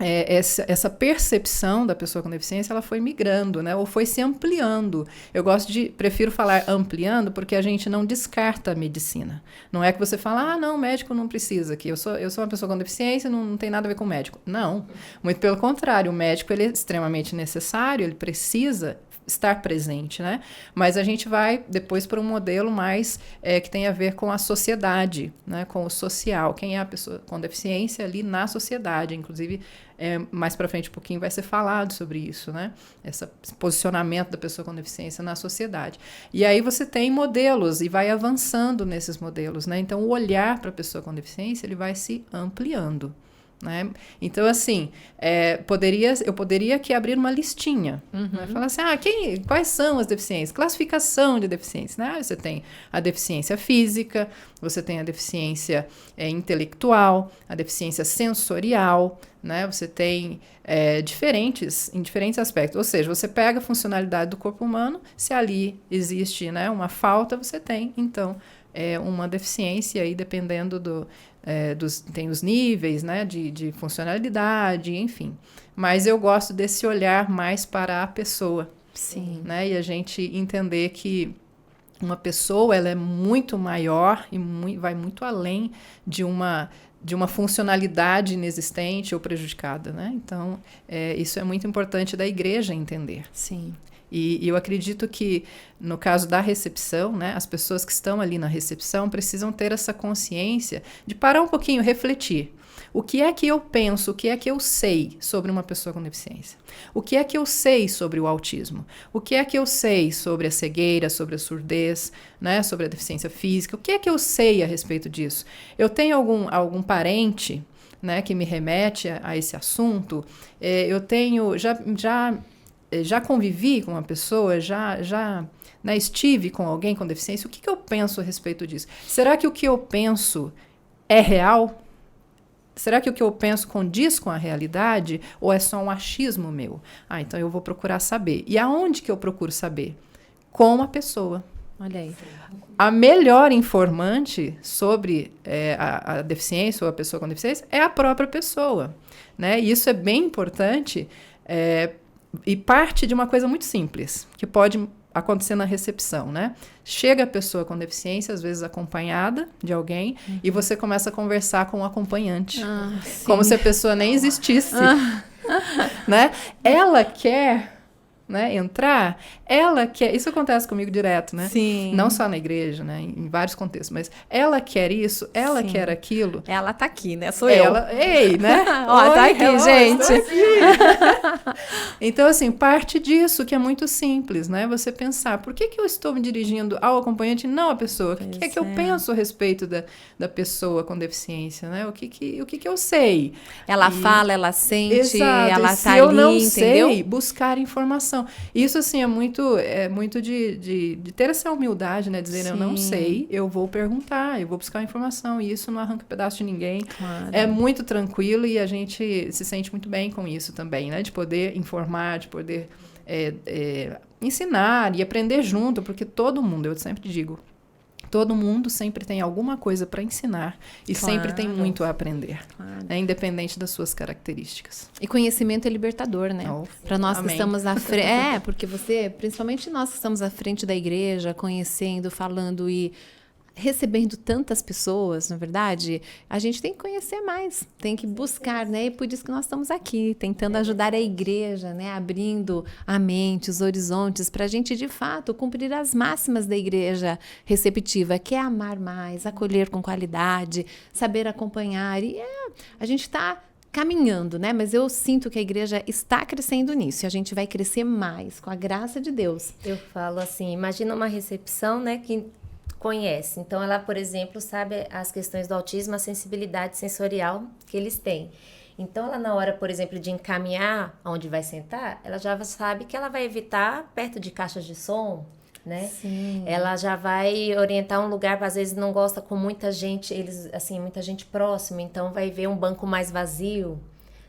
essa percepção da pessoa com deficiência, ela foi migrando, né? Ou foi se ampliando. Prefiro falar ampliando, porque a gente não descarta a medicina. Não é que você fala, não, médico não precisa, que eu sou uma pessoa com deficiência, não tem nada a ver com médico. Não, muito pelo contrário, o médico ele é extremamente necessário, ele precisa estar presente, né? Mas a gente vai depois para um modelo mais que tem a ver com a sociedade, né? Com o social. Quem é a pessoa com deficiência ali na sociedade? Inclusive, mais para frente um pouquinho vai ser falado sobre isso, né? Esse posicionamento da pessoa com deficiência na sociedade. E aí você tem modelos e vai avançando nesses modelos, né? Então, o olhar para a pessoa com deficiência ele vai se ampliando. né? Então, assim, eu poderia aqui abrir uma listinha, né? Falar assim, quais são as deficiências? Classificação de deficiências, né? Você tem a deficiência física, você tem a deficiência intelectual, a deficiência sensorial, né? Você tem em diferentes aspectos. Ou seja, você pega a funcionalidade do corpo humano, se ali existe, né, uma falta, você tem, então, uma deficiência aí, dependendo tem os níveis, né, de funcionalidade, enfim. Mas eu gosto desse olhar mais para a pessoa.
Sim.
Né, e a gente entender que uma pessoa, ela é muito maior e vai muito além de uma funcionalidade inexistente ou prejudicada, né? Então, isso é muito importante da igreja entender.
Sim.
E eu acredito que, no caso da recepção, né, as pessoas que estão ali na recepção precisam ter essa consciência de parar um pouquinho, refletir. O que é que eu penso, o que é que eu sei sobre uma pessoa com deficiência? O que é que eu sei sobre o autismo? O que é que eu sei sobre a cegueira, sobre a surdez, né, sobre a deficiência física? O que é que eu sei a respeito disso? Eu tenho algum parente, né, que me remete a esse assunto? Eu tenho, já convivi com uma pessoa, né, estive com alguém com deficiência? O que eu penso a respeito disso? Será que o que eu penso é real? Será que o que eu penso condiz com a realidade ou é só um achismo meu? Então eu vou procurar saber. E aonde que eu procuro saber? Com a pessoa.
Olha aí.
A melhor informante sobre a deficiência ou a pessoa com deficiência é a própria pessoa, né? E isso é bem importante e parte de uma coisa muito simples, que pode acontecer na recepção, né? Chega a pessoa com deficiência, às vezes acompanhada de alguém, e você começa a conversar com o acompanhante, como se a pessoa nem existisse, né? Ela quer, né, entrar, ela quer, isso acontece comigo direto, né?
Sim.
Não só na igreja, né, em vários contextos, mas ela quer isso, ela
Sim.
quer aquilo.
Ela tá aqui, né? Sou eu.
Ei, né?
Ó, tá aqui, gente.
Então, assim, parte disso que é muito simples, né? Você pensar, por que eu estou me dirigindo ao acompanhante e não à pessoa? O que é que eu penso a respeito da pessoa com deficiência, né? O que eu sei?
Ela fala, ela sente,
exato,
ela
se
tá
eu
ali,
não
entendeu?
sei, buscar informação. Isso, assim, é muito de ter essa humildade, né? Dizer, eu não sei, eu vou perguntar, eu vou buscar informação, e isso não arranca pedaço de ninguém.
Claro.
É muito tranquilo e a gente se sente muito bem com isso também, né? De poder informar, de poder ensinar e aprender junto, porque todo mundo, eu sempre digo, todo mundo sempre tem alguma coisa para ensinar e sempre tem muito a aprender, né? Independente das suas características.
E conhecimento é libertador, né? Para nós que
amém.
estamos à frente. Porque principalmente nós que estamos à frente da igreja, conhecendo, falando e recebendo tantas pessoas, na verdade, a gente tem que conhecer mais, tem que buscar, né? E por isso que nós estamos aqui, tentando ajudar a igreja, né? Abrindo a mente, os horizontes, para a gente, de fato, cumprir as máximas da igreja receptiva, que é amar mais, acolher com qualidade, saber acompanhar. E a gente está caminhando, né? Mas eu sinto que a igreja está crescendo nisso e a gente vai crescer mais, com a graça de Deus.
Eu falo assim, imagina uma recepção, né, que conhece. Então, ela, por exemplo, sabe as questões do autismo, a sensibilidade sensorial que eles têm. Então, ela na hora, por exemplo, de encaminhar onde vai sentar, ela já sabe que ela vai evitar perto de caixas de som, né?
Sim.
Ela já vai orientar um lugar, às vezes não gosta com muita gente, muita gente próxima, então vai ver um banco mais vazio,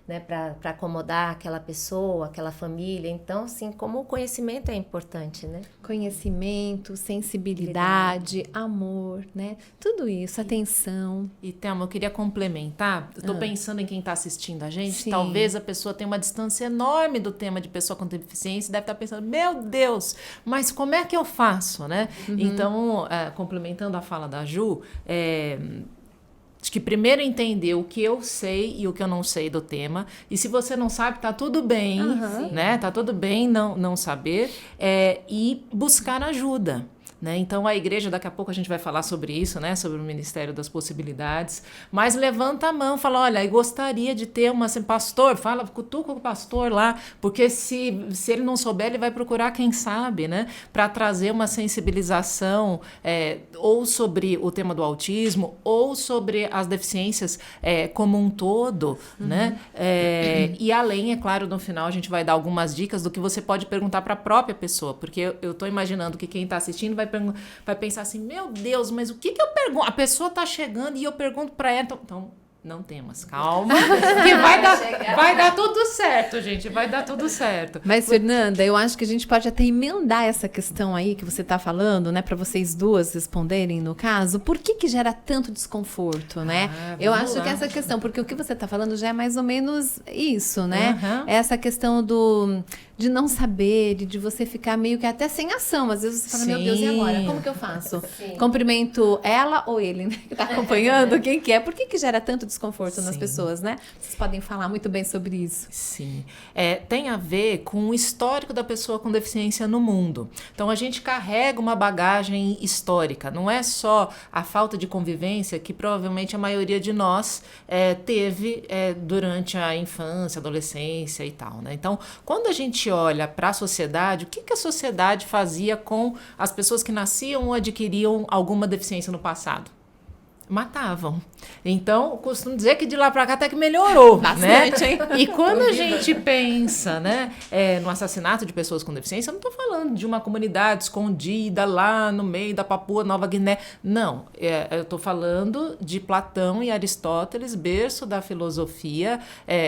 né, para acomodar aquela pessoa, aquela família. Então, assim, como o conhecimento é importante, né?
Conhecimento, sensibilidade, amor, né? Tudo isso, atenção.
E, Thelma, eu queria complementar. Eu tô pensando em quem está assistindo a gente.
Sim.
Talvez a pessoa tenha uma distância enorme do tema de pessoa com deficiência e deve estar pensando, meu Deus, mas como é que eu faço, né? Então, complementando a fala da Ju, acho que primeiro entender o que eu sei e o que eu não sei do tema. E se você não sabe, tá tudo bem, né? Tá tudo bem não saber. E buscar ajuda, né? Então, a igreja, daqui a pouco a gente vai falar sobre isso, né? Sobre o Ministério das Possibilidades. Mas levanta a mão, fala, olha, eu gostaria de ter pastor, fala, cutuca o pastor lá, porque se ele não souber, ele vai procurar quem sabe, né? Para trazer uma sensibilização ou sobre o tema do autismo, ou sobre as deficiências como um todo, né? E além, é claro, no final a gente vai dar algumas dicas do que você pode perguntar para a própria pessoa, porque eu estou imaginando que quem está assistindo vai pensar assim, meu Deus, mas o que eu pergunto? A pessoa está chegando e eu pergunto para ela, então não temas, calma, que vai dar tudo certo, gente, vai dar tudo certo.
Mas, Fernanda, eu acho que a gente pode até emendar essa questão aí que você está falando, né, para vocês duas responderem no caso, por que gera tanto desconforto, né? Eu acho que essa questão, porque o que você está falando já é mais ou menos isso, né? Essa questão de não saber, de você ficar meio que até sem ação. Às vezes você fala, meu Deus, e agora? Como que eu faço? Sim. Cumprimento ela ou ele, né? Que tá acompanhando, quem que é? Por que gera tanto desconforto nas pessoas, né? Vocês podem falar muito bem sobre isso.
Sim. Tem a ver com o histórico da pessoa com deficiência no mundo. Então, a gente carrega uma bagagem histórica. Não é só a falta de convivência que provavelmente a maioria de nós teve durante a infância, adolescência e tal, né? Então, quando a gente olha para a sociedade, o que a sociedade fazia com as pessoas que nasciam ou adquiriam alguma deficiência no passado? Matavam. Então, costumo dizer que de lá para cá até que melhorou, bastante, né? Hein? E quando a gente pensa, né, no assassinato de pessoas com deficiência, eu não estou falando de uma comunidade escondida lá no meio da Papua Nova Guiné. Não, eu estou falando de Platão e Aristóteles, berço da filosofia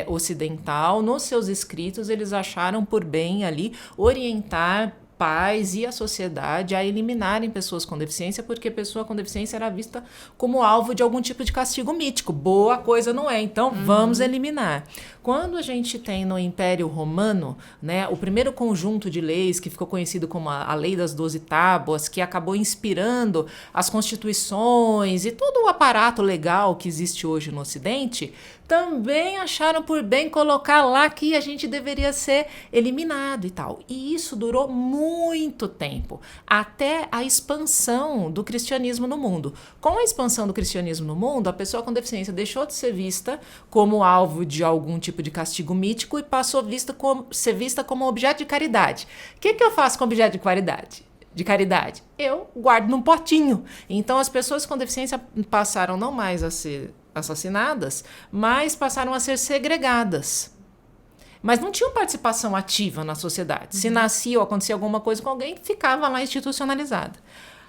ocidental. Nos seus escritos, eles acharam por bem ali orientar pais e a sociedade a eliminarem pessoas com deficiência, porque pessoa com deficiência era vista como alvo de algum tipo de castigo mítico. Boa coisa não é, então vamos eliminar. Quando a gente tem no Império Romano, né, o primeiro conjunto de leis que ficou conhecido como a Lei das 12 Tábuas, que acabou inspirando as constituições e todo o aparato legal que existe hoje no Ocidente, também acharam por bem colocar lá que a gente deveria ser eliminado e tal. E isso durou muito tempo, até a expansão do cristianismo no mundo. Com a expansão do cristianismo no mundo, a pessoa com deficiência deixou de ser vista como alvo de algum tipo de castigo mítico e passou a ser vista como objeto de caridade. O que eu faço com objeto de caridade? Eu guardo num potinho. Então, as pessoas com deficiência passaram não mais a ser assassinadas, mas passaram a ser segregadas. Mas não tinham participação ativa na sociedade. Se nascia ou acontecia alguma coisa com alguém, ficava lá institucionalizada.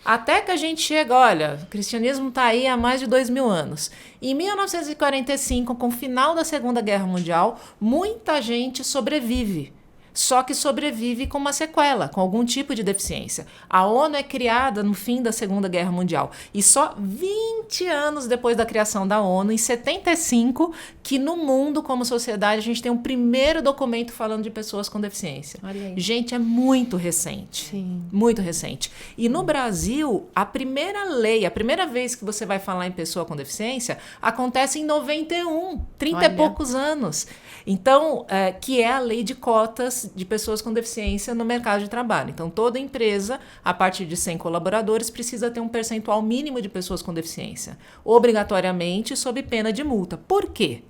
Até que a gente chega, olha, o cristianismo está aí há mais de 2000 anos. Em 1945, com o final da Segunda Guerra Mundial, muita gente sobrevive. Só que sobrevive com uma sequela, com algum tipo de deficiência. A ONU é criada no fim da Segunda Guerra Mundial. E só 20 anos depois da criação da ONU, em 75, que no mundo, como sociedade, a gente tem um primeiro documento falando de pessoas com deficiência. Gente, é muito recente. Sim. Muito recente. E no Brasil, a primeira lei, a primeira vez que você vai falar em pessoa com deficiência, acontece em 91, 30 e poucos anos. Então, que é a lei de cotas de pessoas com deficiência no mercado de trabalho. Então, toda empresa, a partir de 100 colaboradores, precisa ter um percentual mínimo de pessoas com deficiência, obrigatoriamente sob pena de multa. Por quê?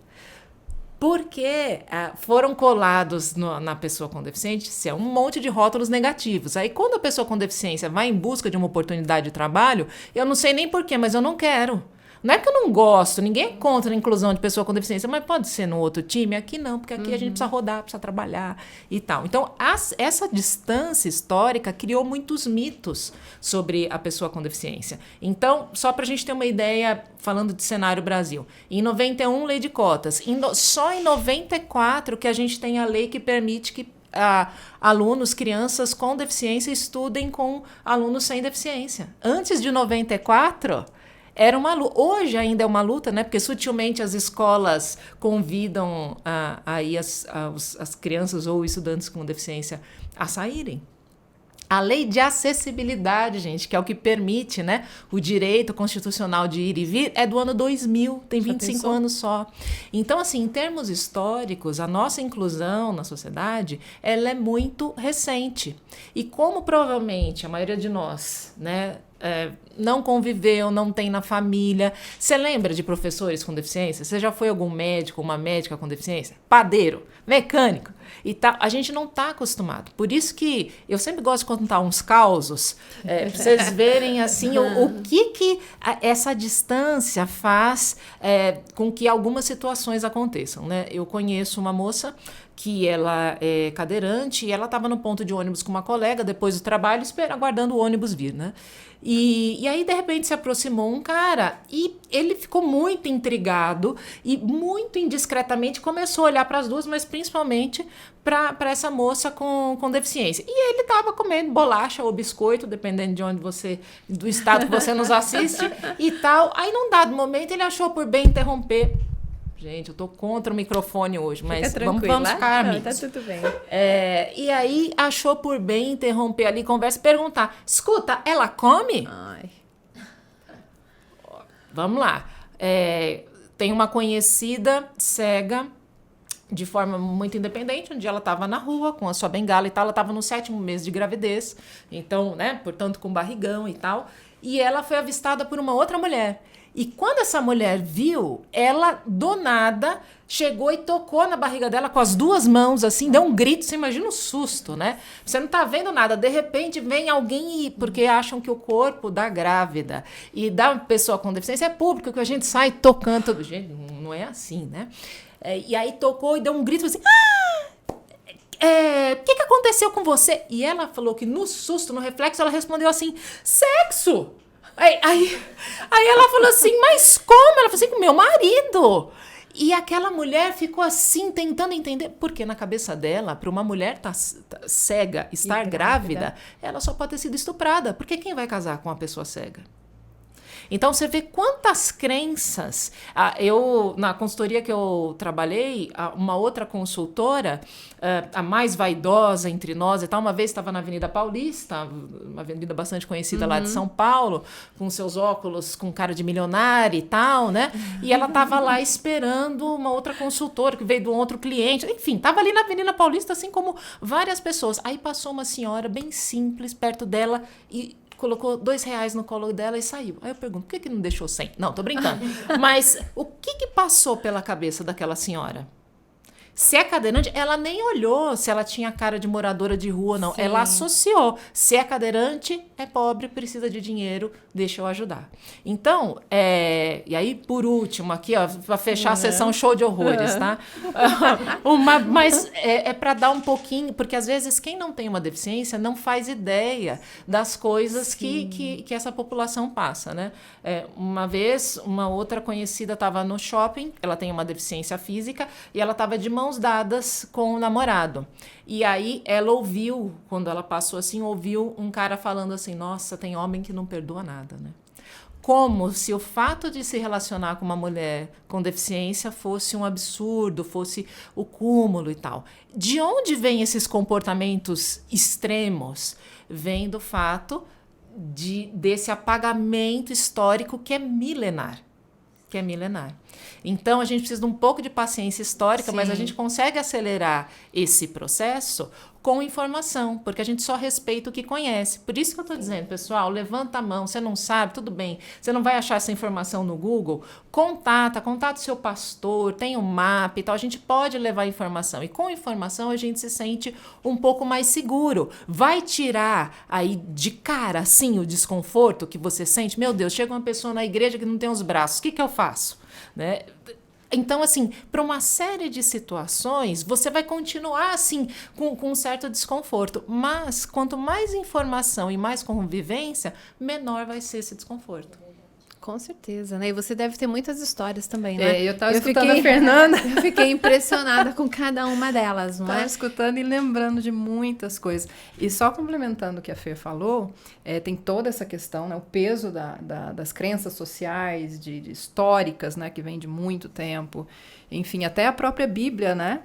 Porque foram colados na pessoa com deficiência um monte de rótulos negativos. Aí, quando a pessoa com deficiência vai em busca de uma oportunidade de trabalho, eu não sei nem porquê, mas eu não quero. Não é que eu não gosto, ninguém é contra a inclusão de pessoa com deficiência, mas pode ser no outro time, aqui não, porque aqui a gente precisa rodar, precisa trabalhar e tal. Então, essa distância histórica criou muitos mitos sobre a pessoa com deficiência. Então, só para a gente ter uma ideia, falando de cenário Brasil, em 91, lei de cotas, só em 94 que a gente tem a lei que permite que alunos, crianças com deficiência estudem com alunos sem deficiência. Antes de 94... era uma luta. Hoje ainda é uma luta, né? Porque sutilmente as escolas convidam aí as crianças ou estudantes com deficiência a saírem. A lei de acessibilidade, gente, que é o que permite, né, o direito constitucional de ir e vir, é do ano 2000, tem 25 anos só. Então, assim, em termos históricos, a nossa inclusão na sociedade, ela é muito recente. E como provavelmente a maioria de nós, né, não conviveu, não tem na família. Você lembra de professores com deficiência? Você já foi algum médico, uma médica com deficiência? Padeiro, mecânico e tal. A gente não está acostumado. Por isso que eu sempre gosto de contar uns causos, para vocês verem assim o que essa distância faz com que algumas situações aconteçam, né? Eu conheço uma moça que ela é cadeirante e ela estava no ponto de ônibus com uma colega depois do trabalho, aguardando o ônibus vir, né? E aí, de repente, se aproximou um cara e ele ficou muito intrigado e muito indiscretamente começou a olhar para as duas, mas principalmente para essa moça com deficiência. E ele estava comendo bolacha ou biscoito, dependendo de onde do estado que você nos assiste e tal. Aí, num dado momento, ele achou por bem interromper. Gente, eu tô contra o microfone hoje, mas vamos ficar amigos.
Tá tudo bem.
E aí achou por bem interromper ali a conversa e perguntar: escuta, ela come?
Ai.
Vamos lá. Tem uma conhecida cega de forma muito independente, um dia ela estava na rua com a sua bengala e tal, ela estava no 7º mês de gravidez, então, né, portanto com barrigão e tal, e ela foi avistada por uma outra mulher. E quando essa mulher viu, ela, do nada, chegou e tocou na barriga dela com as duas mãos, assim, deu um grito, você imagina o susto, né? Você não tá vendo nada, de repente vem alguém, porque acham que o corpo da grávida e da pessoa com deficiência é público, que a gente sai tocando todo jeito, não é assim, né? E aí tocou e deu um grito assim, o que aconteceu com você? E ela falou que no susto, no reflexo, ela respondeu assim, sexo! Aí ela falou assim, mas como? Ela falou assim, com meu marido. E aquela mulher ficou assim, tentando entender, porque na cabeça dela, para uma mulher cega estar grávida, ela só pode ter sido estuprada, porque quem vai casar com uma pessoa cega? Então, você vê quantas crenças. Na consultoria que eu trabalhei, uma outra consultora, a mais vaidosa entre nós e tal, uma vez estava na Avenida Paulista, uma avenida bastante conhecida lá de São Paulo, com seus óculos com cara de milionária e tal, né? E ela estava lá esperando uma outra consultora que veio de um outro cliente. Enfim, estava ali na Avenida Paulista, assim como várias pessoas. Aí passou uma senhora bem simples perto dela e colocou R$2 no colo dela e saiu. Aí eu pergunto, por que não deixou 100? Não, tô brincando. Mas o que passou pela cabeça daquela senhora? Se é cadeirante, ela nem olhou se ela tinha cara de moradora de rua, não. Sim. Ela associou. Se é cadeirante, é pobre, precisa de dinheiro, deixa eu ajudar. Então, e aí, por último, aqui, ó, para fechar a sessão show de horrores, tá? Mas é para dar um pouquinho, porque às vezes quem não tem uma deficiência não faz ideia das coisas que essa população passa, né? Uma vez, uma outra conhecida estava no shopping, ela tem uma deficiência física, e ela estava de mãos dadas com o namorado. E aí ela ouviu, quando ela passou assim, ouviu um cara falando assim, nossa, tem homem que não perdoa nada, né? Como se o fato de se relacionar com uma mulher com deficiência fosse um absurdo, fosse o cúmulo e tal. De onde vêm esses comportamentos extremos? Vem do fato desse apagamento histórico que é milenar. Então, a gente precisa de um pouco de paciência histórica, mas a gente consegue acelerar esse processo com informação, porque a gente só respeita o que conhece. Por isso que eu estou dizendo, pessoal, levanta a mão, você não sabe, tudo bem, você não vai achar essa informação no Google, contata o seu pastor, tem um mapa e tal, a gente pode levar informação, e com informação a gente se sente um pouco mais seguro. Vai tirar aí de cara, assim, o desconforto que você sente? Meu Deus, chega uma pessoa na igreja que não tem os braços, o que eu faço? Né? Então, assim, para uma série de situações, você vai continuar, assim, com um certo desconforto. Mas, quanto mais informação e mais convivência, menor vai ser esse desconforto.
Com certeza, né? E você deve ter muitas histórias também, né?
Eu estava escutando a Fernanda.
Eu fiquei impressionada com cada uma delas, não é?
Estava escutando e lembrando de muitas coisas. E só complementando o que a Fê falou, tem toda essa questão, né? O peso das crenças sociais, de históricas, né? Que vem de muito tempo. Enfim, até a própria Bíblia, né?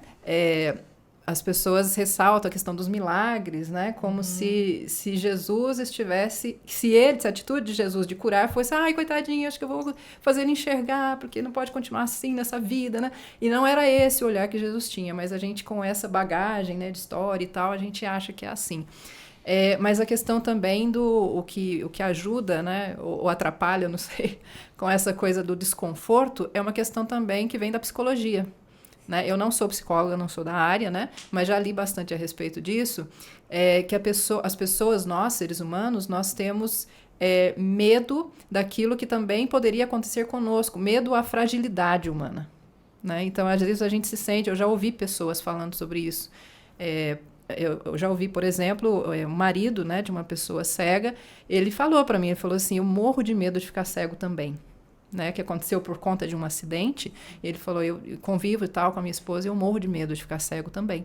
as pessoas ressaltam a questão dos milagres, né? Como se Jesus estivesse... Se a atitude de Jesus de curar fosse, ai, coitadinho, acho que eu vou fazer ele enxergar, porque não pode continuar assim nessa vida, né? E não era esse o olhar que Jesus tinha, mas a gente com essa bagagem, né, de história e tal, a gente acha que é assim. Mas a questão também o que ajuda, né, ou atrapalha, eu não sei, com essa coisa do desconforto, é uma questão também que vem da psicologia. Né? Eu não sou psicóloga, não sou da área, né? Mas já li bastante a respeito disso, que as pessoas, nós, seres humanos, nós temos medo daquilo que também poderia acontecer conosco, medo à fragilidade humana. Né? Então, às vezes a gente se sente, eu já ouvi pessoas falando sobre isso, eu já ouvi, por exemplo, o marido, né, de uma pessoa cega, ele falou para mim, ele falou assim, eu morro de medo de ficar cego também. Né, que aconteceu por conta de um acidente, ele falou, eu convivo e tal com a minha esposa e eu morro de medo de ficar cego também.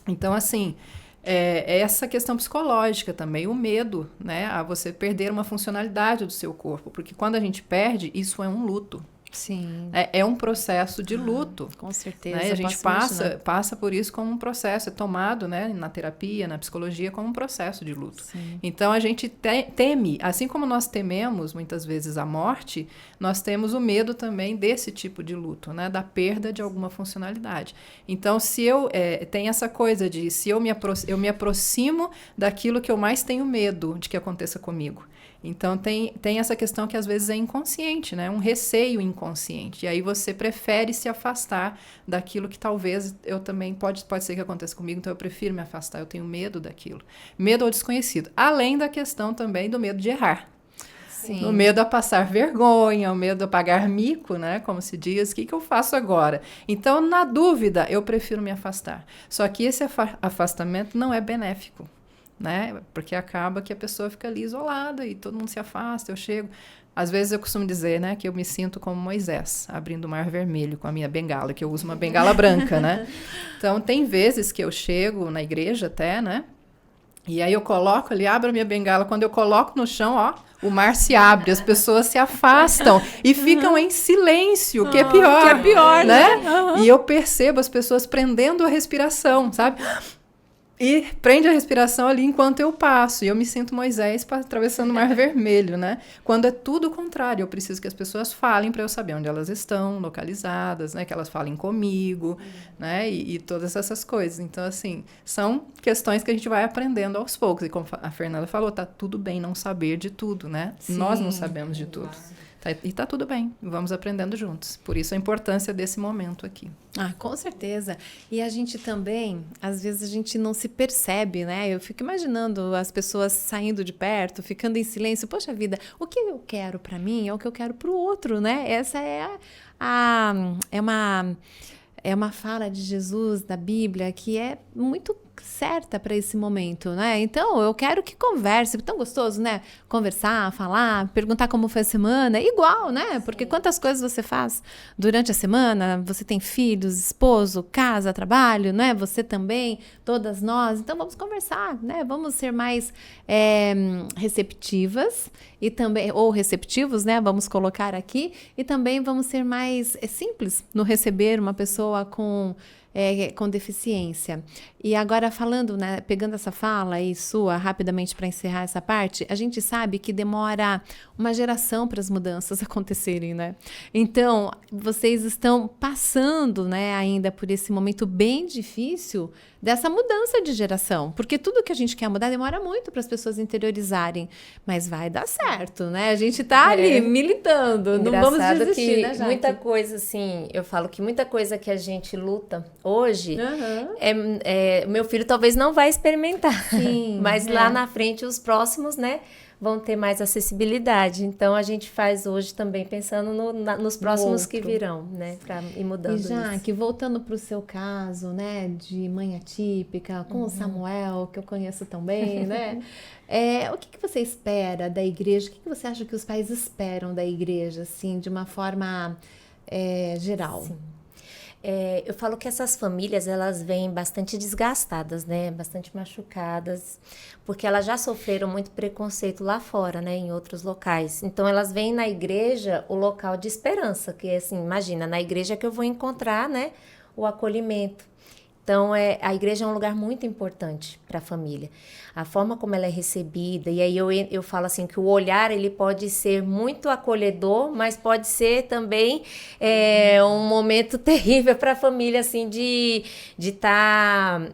Então, assim, essa questão psicológica também, o medo, né, a você perder uma funcionalidade do seu corpo, porque quando a gente perde, isso é um luto.
Sim.
É um processo de luto.
Com certeza.
Né? A gente passa por isso como um processo, é tomado, né, na terapia, na psicologia, como um processo de luto.
Sim.
Então, a gente teme, assim como nós tememos, muitas vezes, a morte, nós temos o medo também desse tipo de luto, né, da perda de alguma funcionalidade. Então, se eu tem essa coisa de, se eu me aproximo daquilo que eu mais tenho medo de que aconteça comigo. Então, tem essa questão que às vezes é inconsciente, né? Um receio inconsciente. E aí você prefere se afastar daquilo que talvez eu também pode ser que aconteça comigo, então eu prefiro me afastar, eu tenho medo daquilo. Medo ao desconhecido. Além da questão também do medo de errar.
Sim.
O medo a passar vergonha, o medo a pagar mico, né? Como se diz, o que eu faço agora? Então, na dúvida, eu prefiro me afastar. Só que esse afastamento não é benéfico. Né? Porque acaba que a pessoa fica ali isolada e todo mundo se afasta, eu chego... Às vezes eu costumo dizer, né, que eu me sinto como Moisés, abrindo o Mar Vermelho com a minha bengala, que eu uso uma bengala branca, né? Então, tem vezes que eu chego na igreja até, né? E aí eu coloco ali, abro a minha bengala, quando eu coloco no chão, ó, o mar se abre, as pessoas se afastam e ficam em silêncio, que é pior, né? E eu percebo as pessoas prendendo a respiração, sabe? E prende a respiração ali enquanto eu passo. E eu me sinto Moisés atravessando o Mar Vermelho, né? Quando é tudo o contrário. Eu preciso que as pessoas falem para eu saber onde elas estão, localizadas, né? Que elas falem comigo, né? E todas essas coisas. Então, assim, são questões que a gente vai aprendendo aos poucos. E como a Fernanda falou, tá tudo bem não saber de tudo, né? Sim. Nós não sabemos de tudo. E tá tudo bem, vamos aprendendo juntos. Por isso a importância desse momento aqui.
Ah, com certeza. E a gente também, às vezes a gente não se percebe, né? Eu fico imaginando as pessoas saindo de perto, ficando em silêncio. Poxa vida, o que eu quero para mim é o que eu quero para o outro, né? Essa é uma fala de Jesus, da Bíblia, que é muito certa para esse momento, né? Então, eu quero que converse, tão gostoso, né? Conversar, falar, perguntar como foi a semana, igual, né? Porque quantas coisas você faz durante a semana, você tem filhos, esposo, casa, trabalho, né? Você também, todas nós, então vamos conversar, né? Vamos ser mais receptivas e também, ou receptivos, né? Vamos colocar aqui, e também vamos ser mais simples no receber uma pessoa com deficiência. E agora falando, né, pegando essa fala aí sua, rapidamente para encerrar essa parte, a gente sabe que demora uma geração para as mudanças acontecerem, né? Então, vocês estão passando, né, ainda por esse momento bem difícil dessa mudança de geração, porque tudo que a gente quer mudar demora muito para as pessoas interiorizarem, mas vai dar certo, né? A gente tá ali militando, não vamos desistir, né, Jaque?
Muita coisa, assim, eu falo que muita coisa que a gente luta hoje, meu filho talvez não vai experimentar, sim, mas lá na frente os próximos, né, vão ter mais acessibilidade. Então, a gente faz hoje também pensando nos próximos que virão, né? Para ir mudando isso.
E Jaque, voltando para o seu caso, né? De mãe atípica, com o Samuel, que eu conheço tão bem, né? O que você espera da igreja? O que você acha que os pais esperam da igreja, assim, de uma forma geral?
Sim. Eu falo que essas famílias, elas vêm bastante desgastadas, né? Bastante machucadas, porque elas já sofreram muito preconceito lá fora, né? Em outros locais. Então, elas vêm na igreja o local de esperança, que é assim, imagina, na igreja que eu vou encontrar, né? O acolhimento. Então, a igreja é um lugar muito importante para a família. A forma como ela é recebida, e aí eu falo assim, que o olhar, ele pode ser muito acolhedor, mas pode ser também um momento terrível para a família, assim, de estar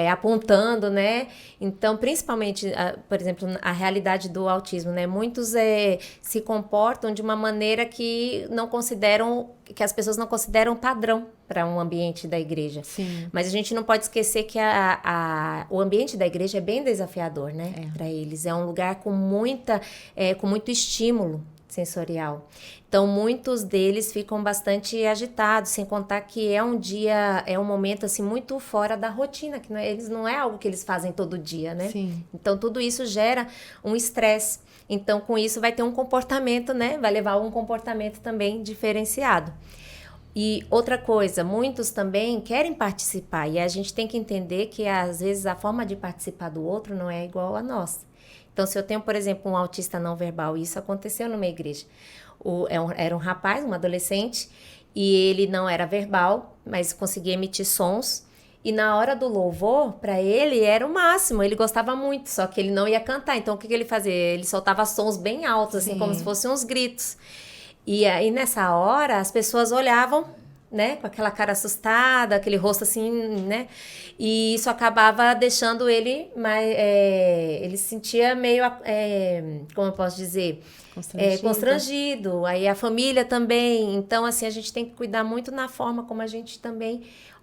apontando, né? Então, principalmente, por exemplo, a realidade do autismo, né? Muitos se comportam de uma maneira que as pessoas não consideram padrão para um ambiente da igreja.
Sim.
Mas a gente não pode esquecer que o ambiente da igreja é bem desafiador, né? Para eles. É um lugar com muito estímulo sensorial. Então, muitos deles ficam bastante agitados, sem contar que é um momento, assim, muito fora da rotina, que não é algo que eles fazem todo dia, né?
Sim.
Então, tudo isso gera um estresse. Então, com isso, vai ter um comportamento, né? Vai levar a um comportamento também diferenciado. E outra coisa, muitos também querem participar, e a gente tem que entender que, às vezes, a forma de participar do outro não é igual a nossa. Então, se eu tenho, por exemplo, um autista não verbal, e isso aconteceu numa igreja, era um rapaz, um adolescente, e ele não era verbal, mas conseguia emitir sons, e na hora do louvor, para ele, era o máximo, ele gostava muito, só que ele não ia cantar, então o que ele fazia? Ele soltava sons bem altos, assim, como se fossem uns gritos. E aí, nessa hora, as pessoas olhavam, né, com aquela cara assustada, aquele rosto assim, né, e isso acabava deixando ele ele se sentia meio, como eu posso dizer, constrangido, aí a família também. Então, assim, a gente tem que cuidar muito na forma como a gente também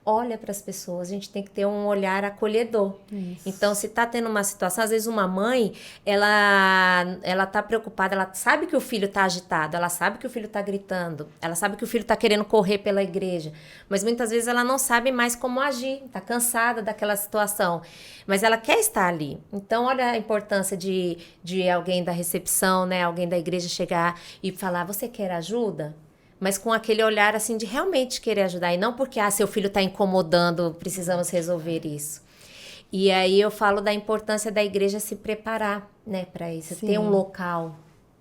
olha para as pessoas, a gente tem que ter um olhar acolhedor. Isso. Então, se tá tendo uma situação, às vezes uma mãe, ela tá preocupada, ela sabe que o filho tá agitado, ela sabe que o filho tá gritando, ela sabe que o filho tá querendo correr pela igreja, mas muitas vezes ela não sabe mais como agir, tá cansada daquela situação, mas ela quer estar ali. Então, olha a importância de alguém da recepção, né, alguém da igreja chegar e falar, você quer ajuda? Mas com aquele olhar, assim, de realmente querer ajudar. E não porque, seu filho está incomodando, precisamos resolver isso. E aí eu falo da importância da igreja se preparar, né, para isso. Sim. Ter um local,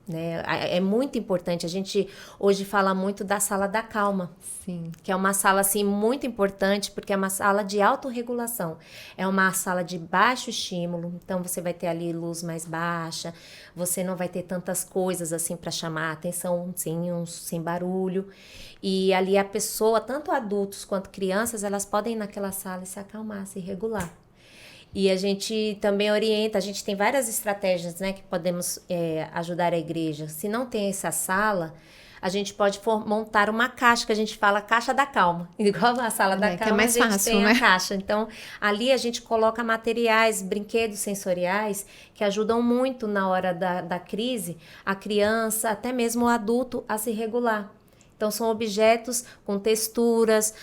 né? É muito importante. A gente hoje fala muito da sala da calma.
Sim.
Que é uma sala, assim, muito importante, porque é uma sala de autorregulação. É uma sala de baixo estímulo, então você vai ter ali luz mais baixa, você não vai ter tantas coisas, assim, para chamar a atenção, sem barulho. E ali a pessoa, tanto adultos quanto crianças, elas podem ir naquela sala e se acalmar, se regular. E a gente também orienta, a gente tem várias estratégias, né, que podemos ajudar a igreja. Se não tem essa sala, a gente pode montar uma caixa, que a gente fala caixa da calma. Igual a sala da calma,
que é mais
a gente
fácil,
tem
né?
a caixa. Então, ali a gente coloca materiais, brinquedos sensoriais, que ajudam muito na hora da crise, a criança, até mesmo o adulto, a se regular. Então, são objetos com texturas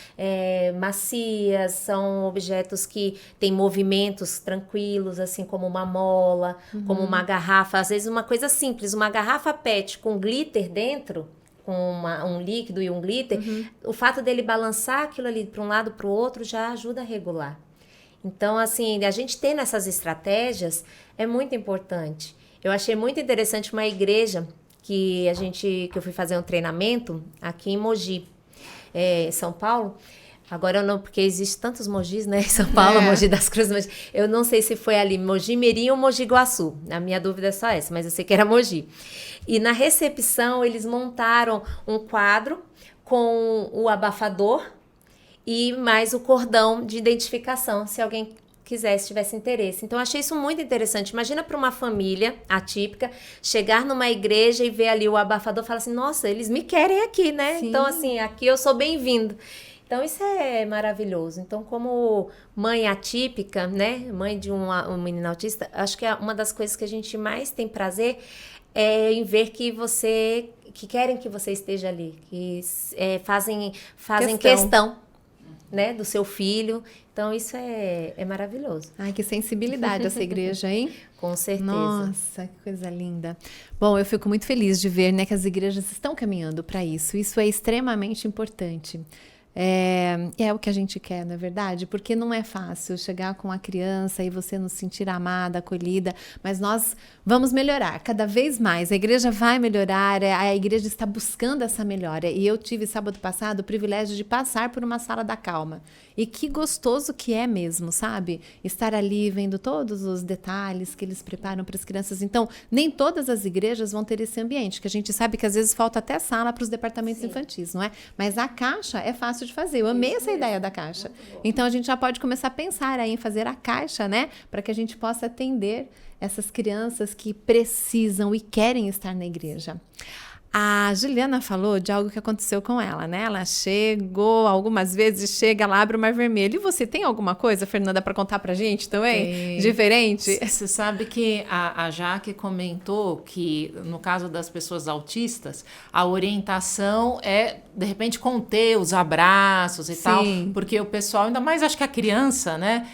macias, são objetos que têm movimentos tranquilos, assim como uma mola, como uma garrafa. Às vezes, uma coisa simples, uma garrafa PET com glitter dentro, com um líquido e um glitter, o fato dele balançar aquilo ali para um lado para o outro já ajuda a regular. Então, assim, a gente ter nessas estratégias é muito importante. Eu achei muito interessante uma igreja que eu fui fazer um treinamento aqui em Mogi, São Paulo. Agora não, porque existe tantos Mogis, né? Em São Paulo, Mogi das Cruzes, mas eu não sei se foi ali Mogi Mirim ou Mogi Guaçu. A minha dúvida é só essa, mas eu sei que era Mogi. E na recepção, eles montaram um quadro com o abafador e mais o cordão de identificação, se alguém tivesse interesse. Então, eu achei isso muito interessante. Imagina para uma família atípica chegar numa igreja e ver ali o abafador e falar assim, nossa, eles me querem aqui, né? Sim. Então, assim, aqui eu sou bem-vindo. Então, isso é maravilhoso. Então, como mãe atípica, né? Mãe de um menino autista, acho que uma das coisas que a gente mais tem prazer é em ver que querem que você esteja ali, que fazem questão, né, do seu filho. Então, isso é maravilhoso.
Ai, que sensibilidade essa igreja, hein?
Com certeza.
Nossa, que coisa linda. Bom, eu fico muito feliz de ver, né, que as igrejas estão caminhando para isso. Isso é extremamente importante. É o que a gente quer, não é verdade? Porque não é fácil chegar com a criança e você não se sentir amada, acolhida, mas nós vamos melhorar cada vez mais. A igreja vai melhorar, a igreja está buscando essa melhora. E eu tive sábado passado o privilégio de passar por uma sala da calma. E que gostoso que é mesmo, sabe? Estar ali vendo todos os detalhes que eles preparam para as crianças. Então, nem todas as igrejas vão ter esse ambiente, que a gente sabe que às vezes falta até sala para os departamentos infantis, não é? Mas a caixa é fácil de fazer. Eu amei essa ideia da caixa. Então, a gente já pode começar a pensar aí em fazer a caixa, né? Para que a gente possa atender essas crianças que precisam e querem estar na igreja. A Juliana falou de algo que aconteceu com ela, né? Ela chegou algumas vezes, chega lá, abre o Mar Vermelho. E você tem alguma coisa, Fernanda, para contar pra gente também?
Tem.
Diferente?
Você sabe que a Jaque comentou que, no caso das pessoas autistas, a orientação é, de repente, conter os abraços e tal. Porque o pessoal, ainda mais acho que a criança, né?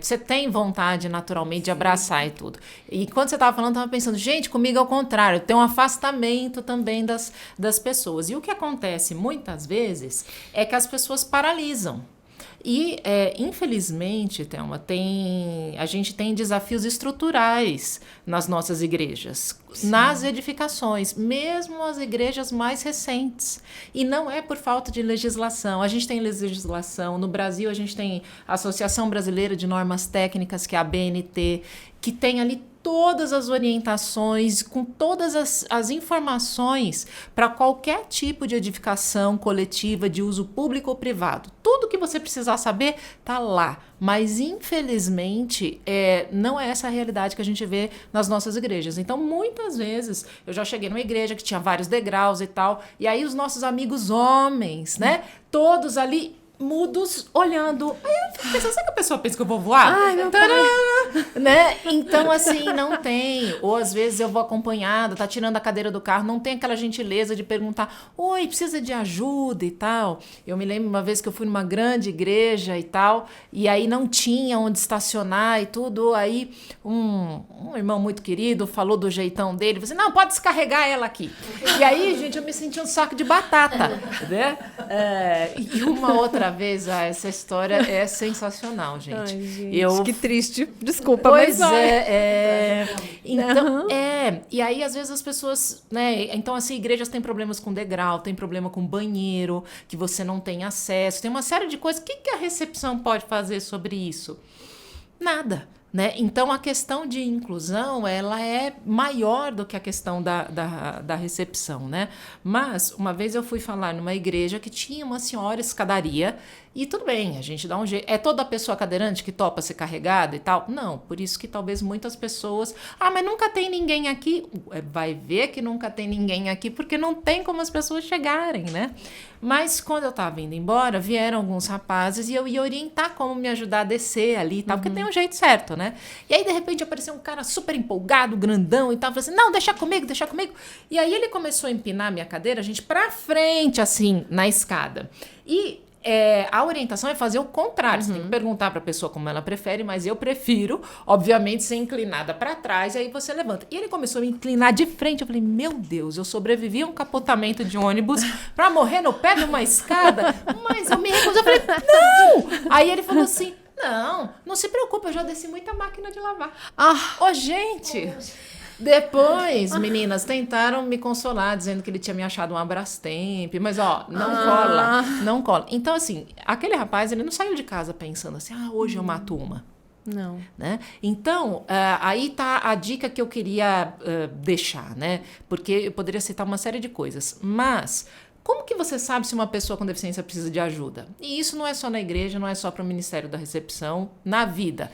Você tem vontade, naturalmente, de abraçar e tudo. E quando você estava falando, eu estava pensando, gente, comigo é o contrário. Tem um afastamento também das pessoas. E o que acontece muitas vezes é que as pessoas paralisam. E, infelizmente, Thelma, a gente tem desafios estruturais nas nossas igrejas, nas edificações, mesmo as igrejas mais recentes. E não é por falta de legislação. A gente tem legislação. No Brasil, a gente tem a Associação Brasileira de Normas Técnicas, que é a ABNT, que tem ali todas as orientações, com todas as informações para qualquer tipo de edificação coletiva de uso público ou privado. Tudo que você precisar saber está lá. Mas, infelizmente, não é essa a realidade que a gente vê nas nossas igrejas. Então, muitas vezes, eu já cheguei numa igreja que tinha vários degraus e tal, e aí os nossos amigos homens, né, todos ali mudos, olhando. Aí eu fico pensando, será que a pessoa pensa que eu vou voar?
Ai, meu pai.
Né? Então, assim, não tem. Ou às vezes eu vou acompanhada, tá tirando a cadeira do carro, não tem aquela gentileza de perguntar, oi, precisa de ajuda e tal. Eu me lembro uma vez que eu fui numa grande igreja e tal, e aí não tinha onde estacionar e tudo. Aí um irmão muito querido falou do jeitão dele, falou assim, não, pode descarregar ela aqui. E aí, gente, eu me senti um saco de batata, né? E uma outra vez, essa história é sensacional, gente.
Ai, gente, que triste. Desculpa,
pois
mas
Então, e aí às vezes as pessoas, né, então assim, igrejas têm problemas com degrau, tem problema com banheiro, que você não tem acesso, tem uma série de coisas. O que a recepção pode fazer sobre isso? Nada. Né? Então, a questão de inclusão, ela é maior do que a questão da recepção, né? Mas, uma vez eu fui falar numa igreja que tinha uma senhora escadaria, e tudo bem, a gente dá um jeito. É toda pessoa cadeirante que topa ser carregada e tal? Não, por isso que talvez muitas pessoas... mas nunca tem ninguém aqui. Vai ver que nunca tem ninguém aqui, porque não tem como as pessoas chegarem, né? Mas quando eu tava indo embora, vieram alguns rapazes e eu ia orientar como me ajudar a descer ali e tal, porque tem um jeito certo, né? E aí, de repente, apareceu um cara super empolgado, grandão e tal, falou assim, não, deixa comigo. E aí ele começou a empinar a minha cadeira, a gente, pra frente, assim, na escada. E a orientação é fazer o contrário. Você tem que perguntar para a pessoa como ela prefere, mas eu prefiro, obviamente, ser inclinada para trás, e aí você levanta. E ele começou a me inclinar de frente. Eu falei, meu Deus, eu sobrevivi a um capotamento de ônibus para morrer no pé de uma escada, mas eu me recusei. Eu falei, não! Aí ele falou assim, não se preocupe, eu já desci muita máquina de lavar. Gente... Depois, meninas, tentaram me consolar, dizendo que ele tinha me achado um Abrastemp, mas, não cola. Então, assim, aquele rapaz, ele não saiu de casa pensando assim, hoje eu mato uma.
Não.
Né? Então, aí tá a dica que eu queria deixar, né? Porque eu poderia citar uma série de coisas, mas... Como que você sabe se uma pessoa com deficiência precisa de ajuda? E isso não é só na igreja, não é só para o Ministério da Recepção, na vida.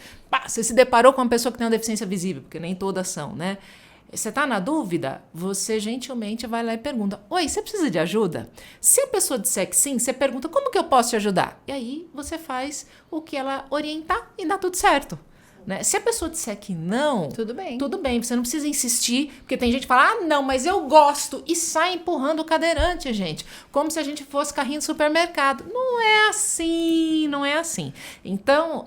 Você se deparou com uma pessoa que tem uma deficiência visível, porque nem todas são, né? Você está na dúvida? Você gentilmente vai lá e pergunta, oi, você precisa de ajuda? Se a pessoa disser que sim, você pergunta, como que eu posso te ajudar? E aí você faz o que ela orientar e dá tudo certo. Né? Se a pessoa disser que não, tudo bem, você não precisa insistir, porque tem gente que fala, não, mas eu gosto, e sai empurrando o cadeirante, gente, como se a gente fosse carrinho de supermercado. Não é assim. Então,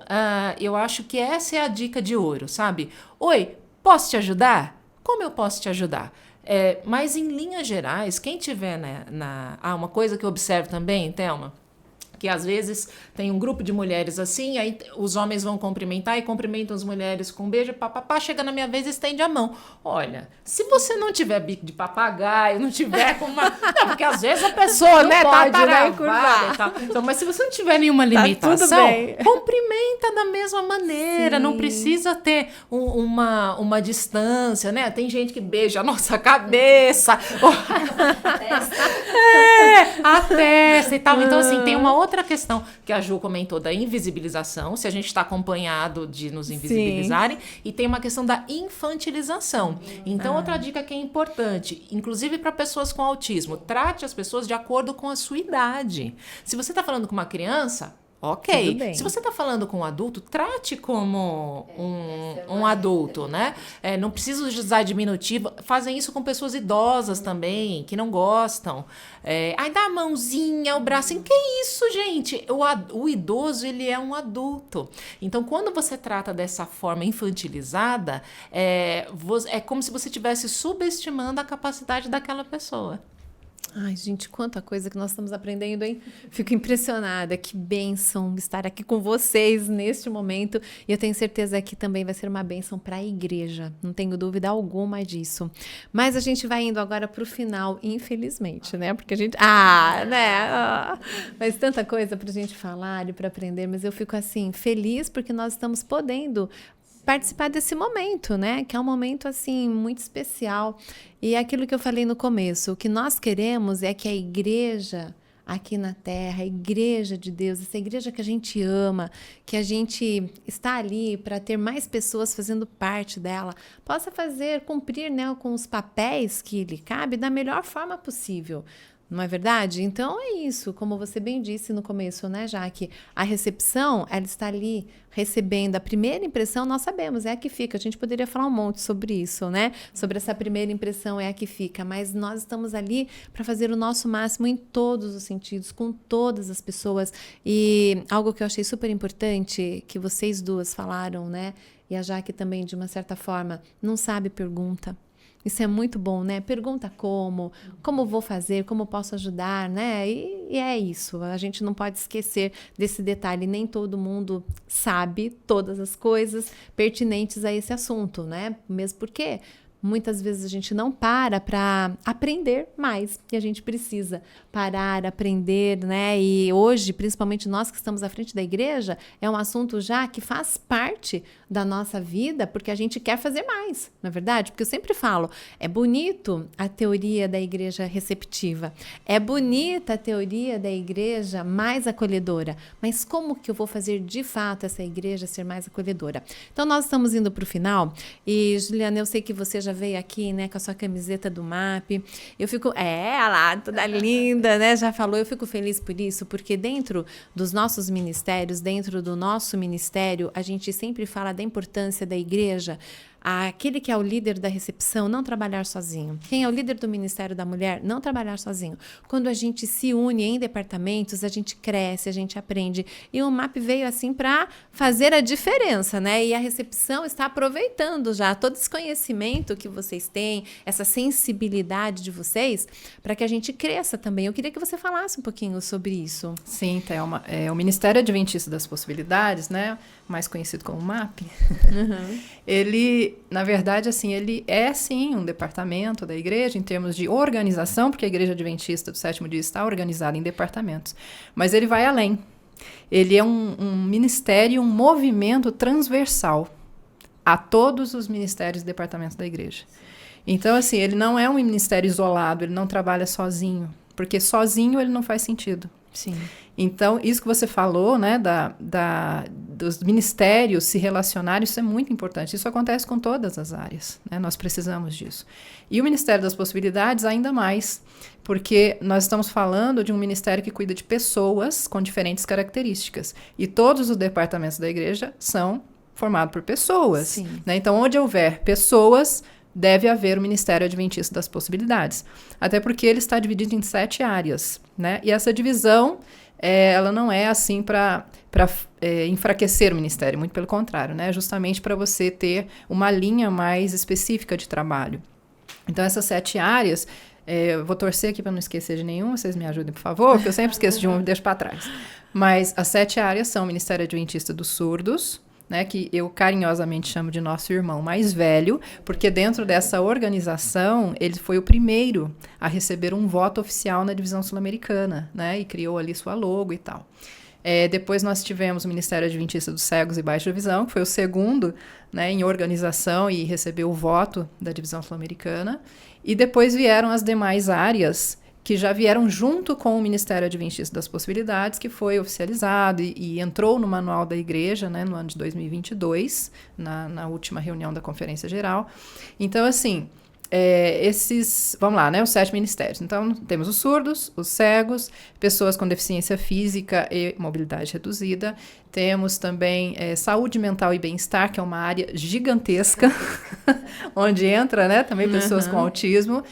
eu acho que essa é a dica de ouro, sabe? Oi, posso te ajudar? Como eu posso te ajudar? Mas em linhas gerais, quem tiver uma coisa que eu observo também, Thelma, que às vezes tem um grupo de mulheres assim, aí os homens vão cumprimentar e cumprimentam as mulheres com um beijo, papapá, chega na minha vez e estende a mão. Olha, se você não tiver bico de papagaio, não tiver com uma... Não, porque às vezes a pessoa,
não
né,
pode,
tá
né,
travada e tal. Então, mas se você não tiver nenhuma limitação,
tudo bem.
cumprimenta da mesma maneira,
Sim.
não precisa ter uma distância, né? Tem gente que beija a nossa cabeça, a testa e tal. Então, assim, tem uma outra questão que a Ju comentou da invisibilização, se a gente está acompanhado de nos invisibilizarem, e tem uma questão da infantilização. Então, outra dica que é importante, inclusive para pessoas com autismo, trate as pessoas de acordo com a sua idade. Se você está falando com uma criança, ok.
Tudo bem.
Se você está falando com um adulto, trate como um adulto, né? Não precisa usar diminutivo. Fazem isso com pessoas idosas também, que não gostam. Ai, dá a mãozinha, o bracinho. Que isso, gente? O idoso, ele é um adulto. Então, quando você trata dessa forma infantilizada, é como se você estivesse subestimando a capacidade daquela pessoa.
Ai, gente, quanta coisa que nós estamos aprendendo, hein? Fico impressionada. Que bênção estar aqui com vocês neste momento. E eu tenho certeza que também vai ser uma bênção para a igreja. Não tenho dúvida alguma disso. Mas a gente vai indo agora para o final, infelizmente, né? Porque a gente... Mas tanta coisa para a gente falar e para aprender. Mas eu fico, assim, feliz porque nós estamos podendo participar desse momento, né? Que é um momento, assim, muito especial. E é aquilo que eu falei no começo, o que nós queremos é que a igreja aqui na Terra, a igreja de Deus, essa igreja que a gente ama, que a gente está ali para ter mais pessoas fazendo parte dela, possa cumprir, né, com os papéis que lhe cabe da melhor forma possível. Não é verdade? Então é isso, como você bem disse no começo, né, Jaque? A recepção, ela está ali recebendo a primeira impressão, nós sabemos, é a que fica. A gente poderia falar um monte sobre isso, né? Sobre essa primeira impressão é a que fica, mas nós estamos ali para fazer o nosso máximo em todos os sentidos, com todas as pessoas. E algo que eu achei super importante, que vocês duas falaram, né? E a Jaque também, de uma certa forma, não sabe, pergunta. Isso é muito bom, né? Pergunta como vou fazer, como posso ajudar, né? E é isso, a gente não pode esquecer desse detalhe, nem todo mundo sabe todas as coisas pertinentes a esse assunto, né? Mesmo porque muitas vezes a gente não para aprender mais e a gente precisa parar, aprender, né? E hoje, principalmente nós que estamos à frente da igreja, é um assunto já que faz parte da nossa vida porque a gente quer fazer mais, não é verdade? Porque eu sempre falo, é bonito a teoria da igreja receptiva, é bonita a teoria da igreja mais acolhedora, mas como que eu vou fazer de fato essa igreja ser mais acolhedora? Então nós estamos indo para o final e, Juliana, eu sei que você já veio aqui, né, com a sua camiseta do MAP. Eu fico, olha lá, toda linda, né? Já falou, eu fico feliz por isso, porque dentro dos nossos ministérios, dentro do nosso ministério, a gente sempre fala da importância da igreja, aquele que é o líder da recepção, não trabalhar sozinho. Quem é o líder do Ministério da Mulher, não trabalhar sozinho. Quando a gente se une em departamentos, a gente cresce, a gente aprende. E o MAP veio assim para fazer a diferença, né? E a recepção está aproveitando já todo esse conhecimento que vocês têm, essa sensibilidade de vocês, para que a gente cresça também. Eu queria que você falasse um pouquinho sobre isso.
Sim, Thelma. O Ministério Adventista das Possibilidades, né? Mais conhecido como MAP, ele, na verdade, assim, ele é, sim, um departamento da igreja em termos de organização, porque a Igreja Adventista do Sétimo Dia está organizada em departamentos, mas ele vai além. Ele é um ministério, um movimento transversal a todos os ministérios e departamentos da igreja. Então, assim, ele não é um ministério isolado, ele não trabalha sozinho, porque sozinho ele não faz sentido.
Sim.
Então, isso que você falou, né, dos ministérios se relacionarem, isso é muito importante. Isso acontece com todas as áreas, né? Nós precisamos disso. E o Ministério das Possibilidades ainda mais, porque nós estamos falando de um ministério que cuida de pessoas com diferentes características. E todos os departamentos da igreja são formados por pessoas.
Sim.
Né? Então, onde houver pessoas, deve haver o Ministério Adventista das Possibilidades. Até porque ele está dividido em 7 áreas, né? E essa divisão, ela não é assim para enfraquecer o ministério, muito pelo contrário, né? Justamente para você ter uma linha mais específica de trabalho. Então, essas 7 áreas, Eu vou torcer aqui para não esquecer de nenhum, vocês me ajudem, por favor, porque eu sempre esqueço de um e deixo para trás. Mas as 7 áreas são o Ministério Adventista dos Surdos, né, que eu carinhosamente chamo de nosso irmão mais velho, porque dentro dessa organização ele foi o primeiro a receber um voto oficial na divisão sul-americana, né, e criou ali sua logo e tal. Depois nós tivemos o Ministério Adventista dos Cegos e Baixa Visão, que foi o segundo, né, em organização e recebeu o voto da divisão sul-americana. E depois vieram as demais áreas que já vieram junto com o Ministério Adventista das Possibilidades, que foi oficializado e entrou no Manual da Igreja, né, no ano de 2022, na última reunião da Conferência Geral. Então, assim, vamos lá, né, os 7 ministérios. Então, temos os surdos, os cegos, pessoas com deficiência física e mobilidade reduzida. Temos também saúde mental e bem-estar, que é uma área gigantesca, onde entra, né, também pessoas com autismo.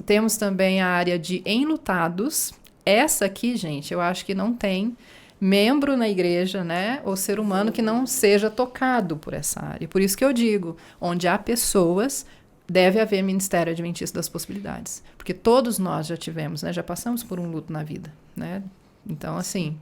Temos também a área de enlutados. Essa aqui, gente, eu acho que não tem membro na igreja, né, ou ser humano que não seja tocado por essa área. Por isso que eu digo, onde há pessoas, deve haver Ministério Adventista das Possibilidades. Porque todos nós já tivemos, né, já passamos por um luto na vida, né? Então, assim,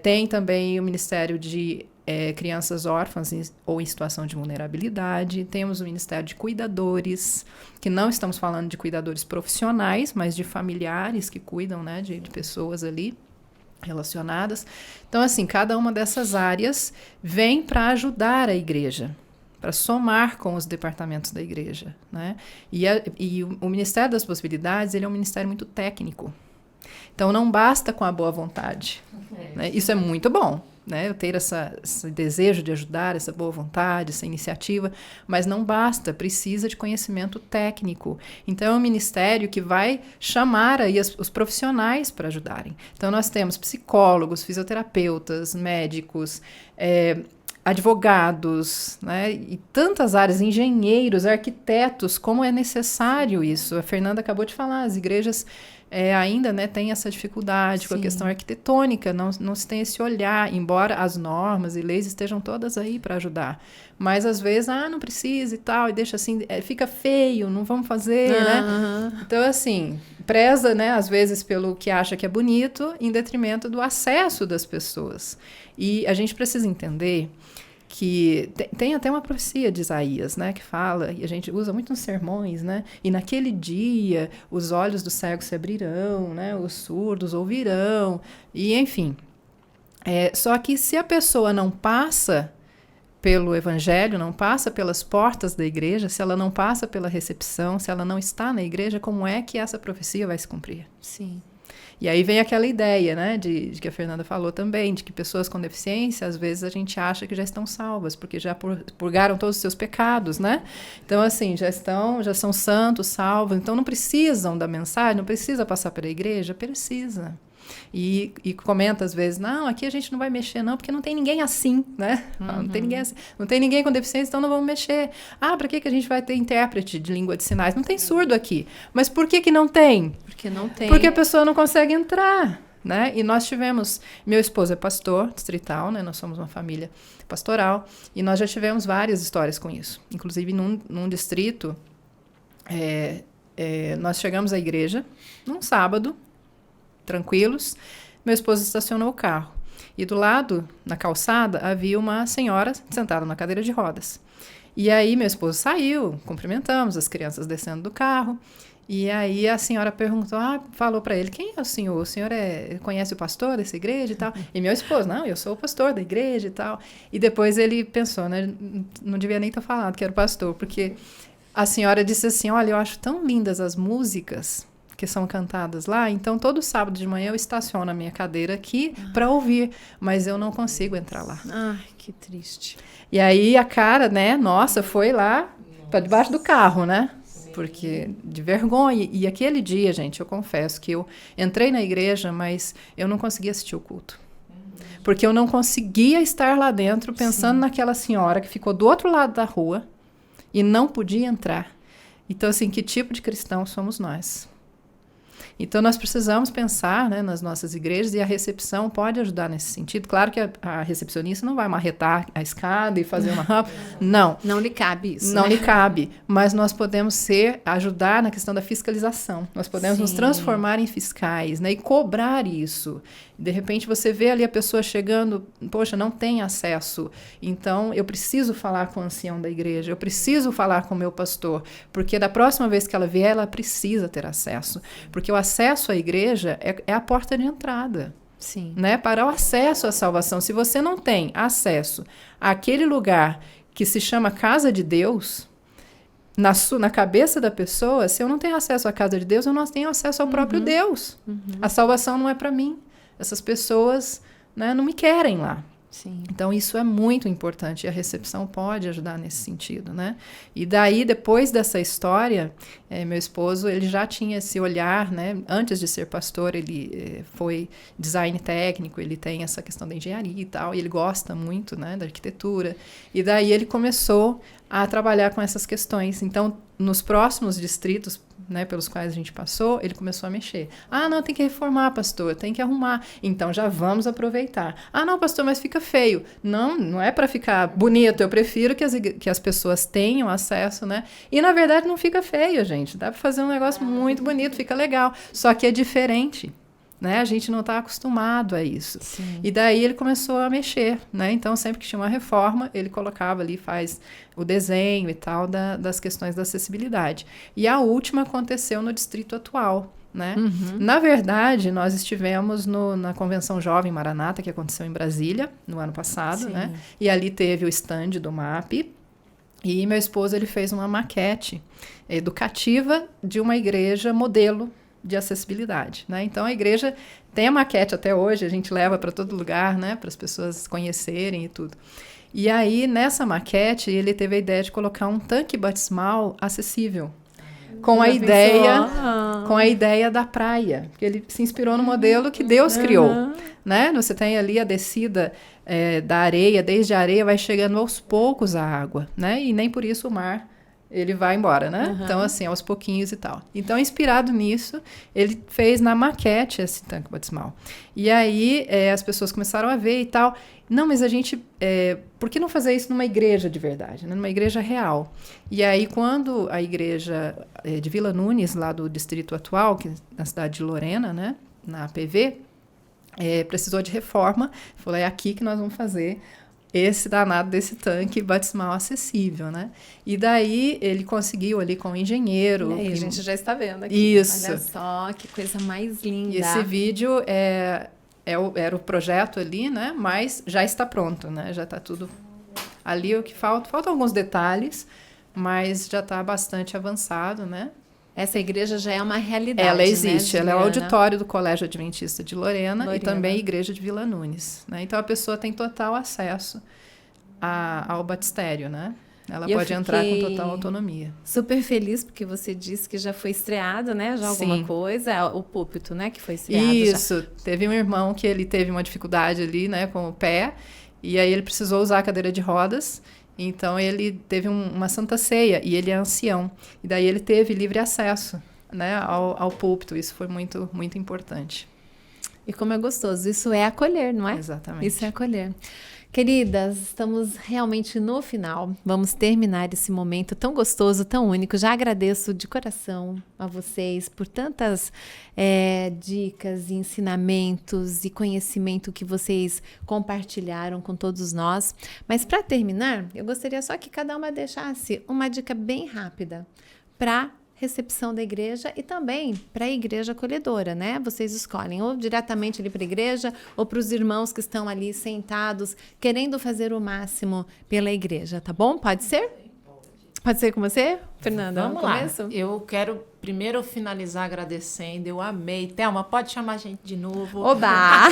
tem também o Ministério de crianças órfãs ou em situação de vulnerabilidade. Temos o Ministério de Cuidadores, que não estamos falando de cuidadores profissionais, mas de familiares que cuidam, né, de pessoas ali relacionadas. Então, assim, cada uma dessas áreas vem para ajudar a igreja, para somar com os departamentos da igreja, né? E o Ministério das Possibilidades, ele é um ministério muito técnico. Então, não basta com a boa vontade. Né? Isso é muito bom, né? Eu ter esse desejo de ajudar, essa boa vontade, essa iniciativa, mas não basta, precisa de conhecimento técnico. Então, é um ministério que vai chamar aí os profissionais para ajudarem. Então, nós temos psicólogos, fisioterapeutas, médicos, advogados, né, e tantas áreas, engenheiros, arquitetos, como é necessário isso. A Fernanda acabou de falar, as igrejas ainda, né, têm essa dificuldade com a questão arquitetônica, não se tem esse olhar, embora as normas e leis estejam todas aí para ajudar. Mas às vezes, não precisa e tal, e deixa assim, fica feio, não vamos fazer, né? Então, assim, preza, né, às vezes pelo que acha que é bonito, em detrimento do acesso das pessoas. E a gente precisa entender que tem até uma profecia de Isaías, né, que fala, e a gente usa muito nos sermões, né, e naquele dia os olhos dos cegos se abrirão, né, os surdos ouvirão, e enfim. Só que se a pessoa não passa pelo evangelho, não passa pelas portas da igreja, se ela não passa pela recepção, se ela não está na igreja, como é que essa profecia vai se cumprir?
Sim.
E aí vem aquela ideia, né, de que a Fernanda falou também, de que pessoas com deficiência, às vezes a gente acha que já estão salvas, porque já purgaram todos os seus pecados, né? Então, assim, já são santos, salvos, então não precisam da mensagem, não precisa passar pela igreja? Precisa. E comenta às vezes, não, aqui a gente não vai mexer não, porque não tem ninguém assim, né? Não tem ninguém assim, não tem ninguém com deficiência, então não vamos mexer. Para que a gente vai ter intérprete de língua de sinais? Não tem surdo aqui. Mas por que não tem?
Porque não tem.
Porque a pessoa não consegue entrar, né? E nós tivemos, meu esposo é pastor distrital, né? Nós somos uma família pastoral, e nós já tivemos várias histórias com isso. Inclusive, num distrito, nós chegamos à igreja num sábado, tranquilos, meu esposo estacionou o carro. E do lado, na calçada, havia uma senhora sentada na cadeira de rodas. E aí meu esposo saiu, cumprimentamos as crianças descendo do carro. E aí a senhora perguntou, falou para ele, quem é o senhor? O senhor conhece o pastor dessa igreja e tal? E meu esposo, não, eu sou o pastor da igreja e tal. E depois ele pensou, né, não devia nem ter falado que era o pastor, porque a senhora disse assim, olha, eu acho tão lindas as músicas que são cantadas lá, então todo sábado de manhã eu estaciono a minha cadeira aqui para ouvir, mas eu não consigo entrar lá.
Ai, que triste.
E aí a cara, né, nossa, foi lá para debaixo do carro, né? Porque de vergonha. E aquele dia, gente, eu confesso que eu entrei na igreja, mas eu não conseguia assistir o culto. Porque eu não conseguia estar lá dentro pensando naquela senhora que ficou do outro lado da rua e não podia entrar. Então, assim, que tipo de cristão somos nós? Então, nós precisamos pensar, né, nas nossas igrejas, e a recepção pode ajudar nesse sentido. Claro que a recepcionista não vai marretar a escada e fazer uma rampa. Não.
Não lhe cabe isso.
Não
né?
lhe cabe. Mas nós podemos ajudar na questão da fiscalização. Nós podemos nos transformar em fiscais, né, e cobrar isso. De repente, você vê ali a pessoa chegando, poxa, não tem acesso. Então, eu preciso falar com o ancião da igreja, eu preciso falar com o meu pastor, porque da próxima vez que ela vier, ela precisa ter acesso. Porque o acesso à igreja é a porta de entrada.
Sim.
Né? Para o acesso à salvação. Se você não tem acesso àquele lugar que se chama casa de Deus, na cabeça da pessoa, se eu não tenho acesso à casa de Deus, eu não tenho acesso ao próprio Deus. A salvação não é para mim. Essas pessoas, né, não me querem lá.
Sim.
Então, isso é muito importante, e a recepção pode ajudar nesse sentido, né? E daí, depois dessa história, meu esposo, ele já tinha esse olhar, né? Antes de ser pastor, ele foi design técnico, ele tem essa questão da engenharia e tal, e ele gosta muito, né, da arquitetura. E daí ele começou a trabalhar com essas questões. Então, nos próximos distritos, né, pelos quais a gente passou, ele começou a mexer. Ah, não, tem que reformar, pastor, tem que arrumar. Então, já vamos aproveitar. Ah, não, pastor, mas fica feio. Não, não é para ficar bonito. Eu prefiro que as pessoas tenham acesso, né? E, na verdade, não fica feio, gente. Dá para fazer um negócio muito bonito, fica legal. Só que é diferente. Né? A gente não está acostumado a isso.
Sim.
E daí ele começou a mexer, né? Então, sempre que tinha uma reforma, ele colocava ali, faz o desenho e tal das questões da acessibilidade. E a última aconteceu no distrito atual, né? Na verdade, nós estivemos na Convenção Jovem Maranata, que aconteceu em Brasília, no ano passado, né? E ali teve o stand do MAP. E meu esposo, ele fez uma maquete educativa de uma igreja modelo de acessibilidade, né? Então, a igreja tem a maquete até hoje, a gente leva para todo lugar, né? Para as pessoas conhecerem e tudo. E aí, nessa maquete, ele teve a ideia de colocar um tanque batismal acessível, com a ideia da praia, porque ele se inspirou no modelo que Deus criou, né? Você tem ali a descida da areia, desde a areia vai chegando aos poucos a água, né? E nem por isso o mar ele vai embora, né? Então, assim, aos pouquinhos e tal. Então, inspirado nisso, ele fez na maquete esse tanque batismal. E aí, as pessoas começaram a ver e tal. Não, mas a gente... por que não fazer isso numa igreja de verdade? Né? Numa igreja real. E aí, quando a igreja de Vila Nunes, lá do distrito atual, que é na cidade de Lorena, né? Na APV, precisou de reforma. Falou, é aqui que nós vamos fazer esse danado desse tanque batismal acessível, né? E daí ele conseguiu ali com o engenheiro.
E aí, a gente já está vendo aqui.
Isso.
Olha só, que coisa mais linda.
E esse vídeo era o projeto ali, né? Mas já está pronto, né? Já está tudo ali. O que faltam alguns detalhes, mas já está bastante avançado, né?
Essa igreja já é uma realidade.
Ela existe,
né,
ela é o auditório do Colégio Adventista de Lorena. E também a igreja de Vila Nunes, né? Então a pessoa tem total acesso ao batistério, né? Ela pode entrar com total autonomia.
Super feliz porque você disse que já foi estreado, né? Já alguma coisa, o púlpito, né? Que foi estreado.
Isso. Teve um irmão que ele teve uma dificuldade ali, né? Com o pé. E aí ele precisou usar a cadeira de rodas. Então, ele teve uma santa ceia e ele é ancião. E daí ele teve livre acesso, né, ao púlpito. Isso foi muito, muito importante.
E como é gostoso. Isso é acolher, não é?
Exatamente.
Isso é acolher. Queridas, estamos realmente no final. Vamos terminar esse momento tão gostoso, tão único. Já agradeço de coração a vocês por tantas dicas, ensinamentos e conhecimento que vocês compartilharam com todos nós. Mas para terminar, eu gostaria só que cada uma deixasse uma dica bem rápida para recepção da igreja e também para a igreja acolhedora, né? Vocês escolhem ou diretamente ali para a igreja ou para os irmãos que estão ali sentados querendo fazer o máximo pela igreja, tá bom? Pode ser? Pode ser com você, Fernanda?
Vamos
lá.
Eu quero primeiro finalizar agradecendo. Eu amei. Thelma, pode chamar a gente de novo.
Oba!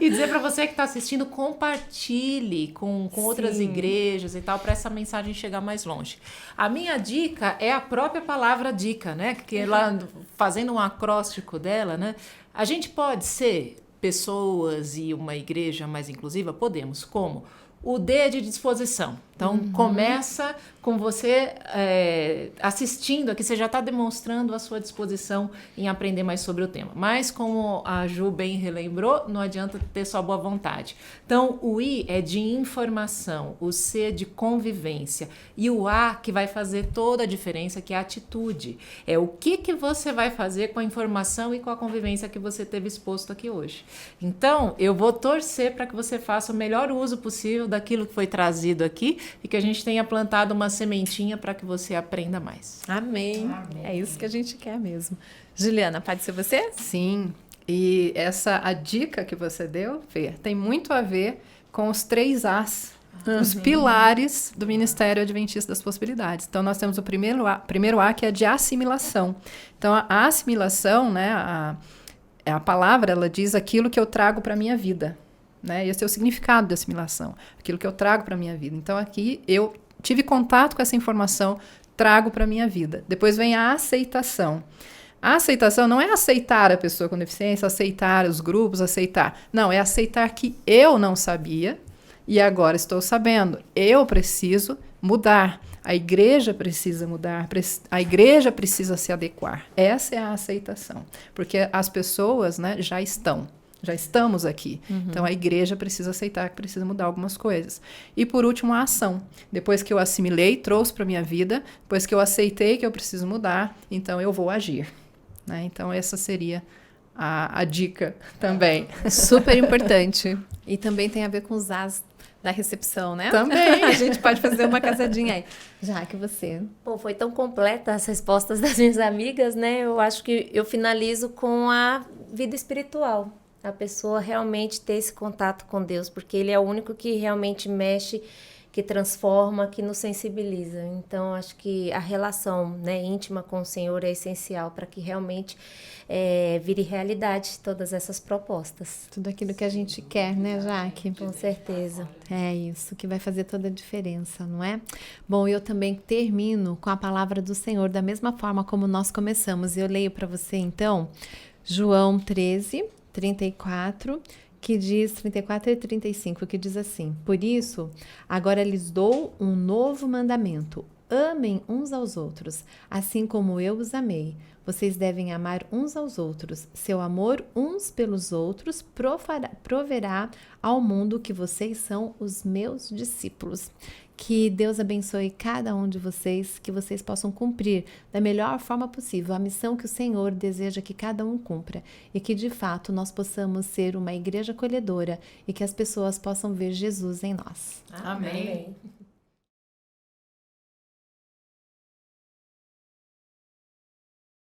E dizer para você que está assistindo, compartilhe com outras igrejas e tal, para essa mensagem chegar mais longe. A minha dica é a própria palavra dica, né? Que ela, fazendo um acróstico dela, né? A gente pode ser pessoas e uma igreja mais inclusiva? Podemos. Como? O D é de disposição. Então, começa com você assistindo aqui, você já está demonstrando a sua disposição em aprender mais sobre o tema. Mas, como a Ju bem relembrou, não adianta ter só boa vontade. Então, o I é de informação, o C é de convivência e o A que vai fazer toda a diferença, que é a atitude. É o que você vai fazer com a informação e com a convivência que você teve exposto aqui hoje. Então, eu vou torcer para que você faça o melhor uso possível daquilo que foi trazido aqui e que a gente tenha plantado uma sementinha para que você aprenda mais.
Amém. É isso que a gente quer mesmo. Juliana, pode ser você?
Sim, e a dica que você deu, Fê, tem muito a ver com os 3 As, os pilares do Ministério Adventista das Possibilidades. Então, nós temos o primeiro A, que é de assimilação. Então, a assimilação, né, a palavra, ela diz aquilo que eu trago para a minha vida. Né? Esse é o significado de assimilação, aquilo que eu trago para a minha vida. Então, aqui eu tive contato com essa informação, trago para a minha vida. Depois vem a aceitação. A aceitação não é aceitar a pessoa com deficiência, aceitar os grupos, aceitar. Não, é aceitar que eu não sabia e agora estou sabendo. Eu preciso mudar. A igreja precisa mudar. A igreja precisa se adequar. Essa é a aceitação. Porque as pessoas, né, já estamos aqui. Então, a igreja precisa aceitar que precisa mudar algumas coisas. E, por último, a ação. Depois que eu assimilei, trouxe para a minha vida, depois que eu aceitei que eu preciso mudar, então eu vou agir. Né? Então, essa seria a dica também.
Super importante. E também tem a ver com os As da recepção, né?
Também.
A gente pode fazer uma casadinha aí. Já que você...
Bom, foi tão completa as respostas das minhas amigas, né? Eu acho que eu finalizo com a vida espiritual. A pessoa realmente ter esse contato com Deus, porque Ele é o único que realmente mexe, que transforma, que nos sensibiliza. Então, acho que a relação, né, íntima com o Senhor é essencial para que realmente vire realidade todas essas propostas.
Tudo aquilo que a gente quer, né, Jaque?
Com certeza.
É isso que vai fazer toda a diferença, não é? Bom, eu também termino com a palavra do Senhor, da mesma forma como nós começamos. Eu leio para você, então, João 13, 34, que diz, 34 e 35, que diz assim: por isso, agora lhes dou um novo mandamento. Amem uns aos outros, assim como eu os amei. Vocês devem amar uns aos outros. Seu amor uns pelos outros proverá ao mundo que vocês são os meus discípulos. Que Deus abençoe cada um de vocês, que vocês possam cumprir da melhor forma possível a missão que o Senhor deseja que cada um cumpra e que, de fato, nós possamos ser uma igreja acolhedora e que as pessoas possam ver Jesus em nós.
Amém.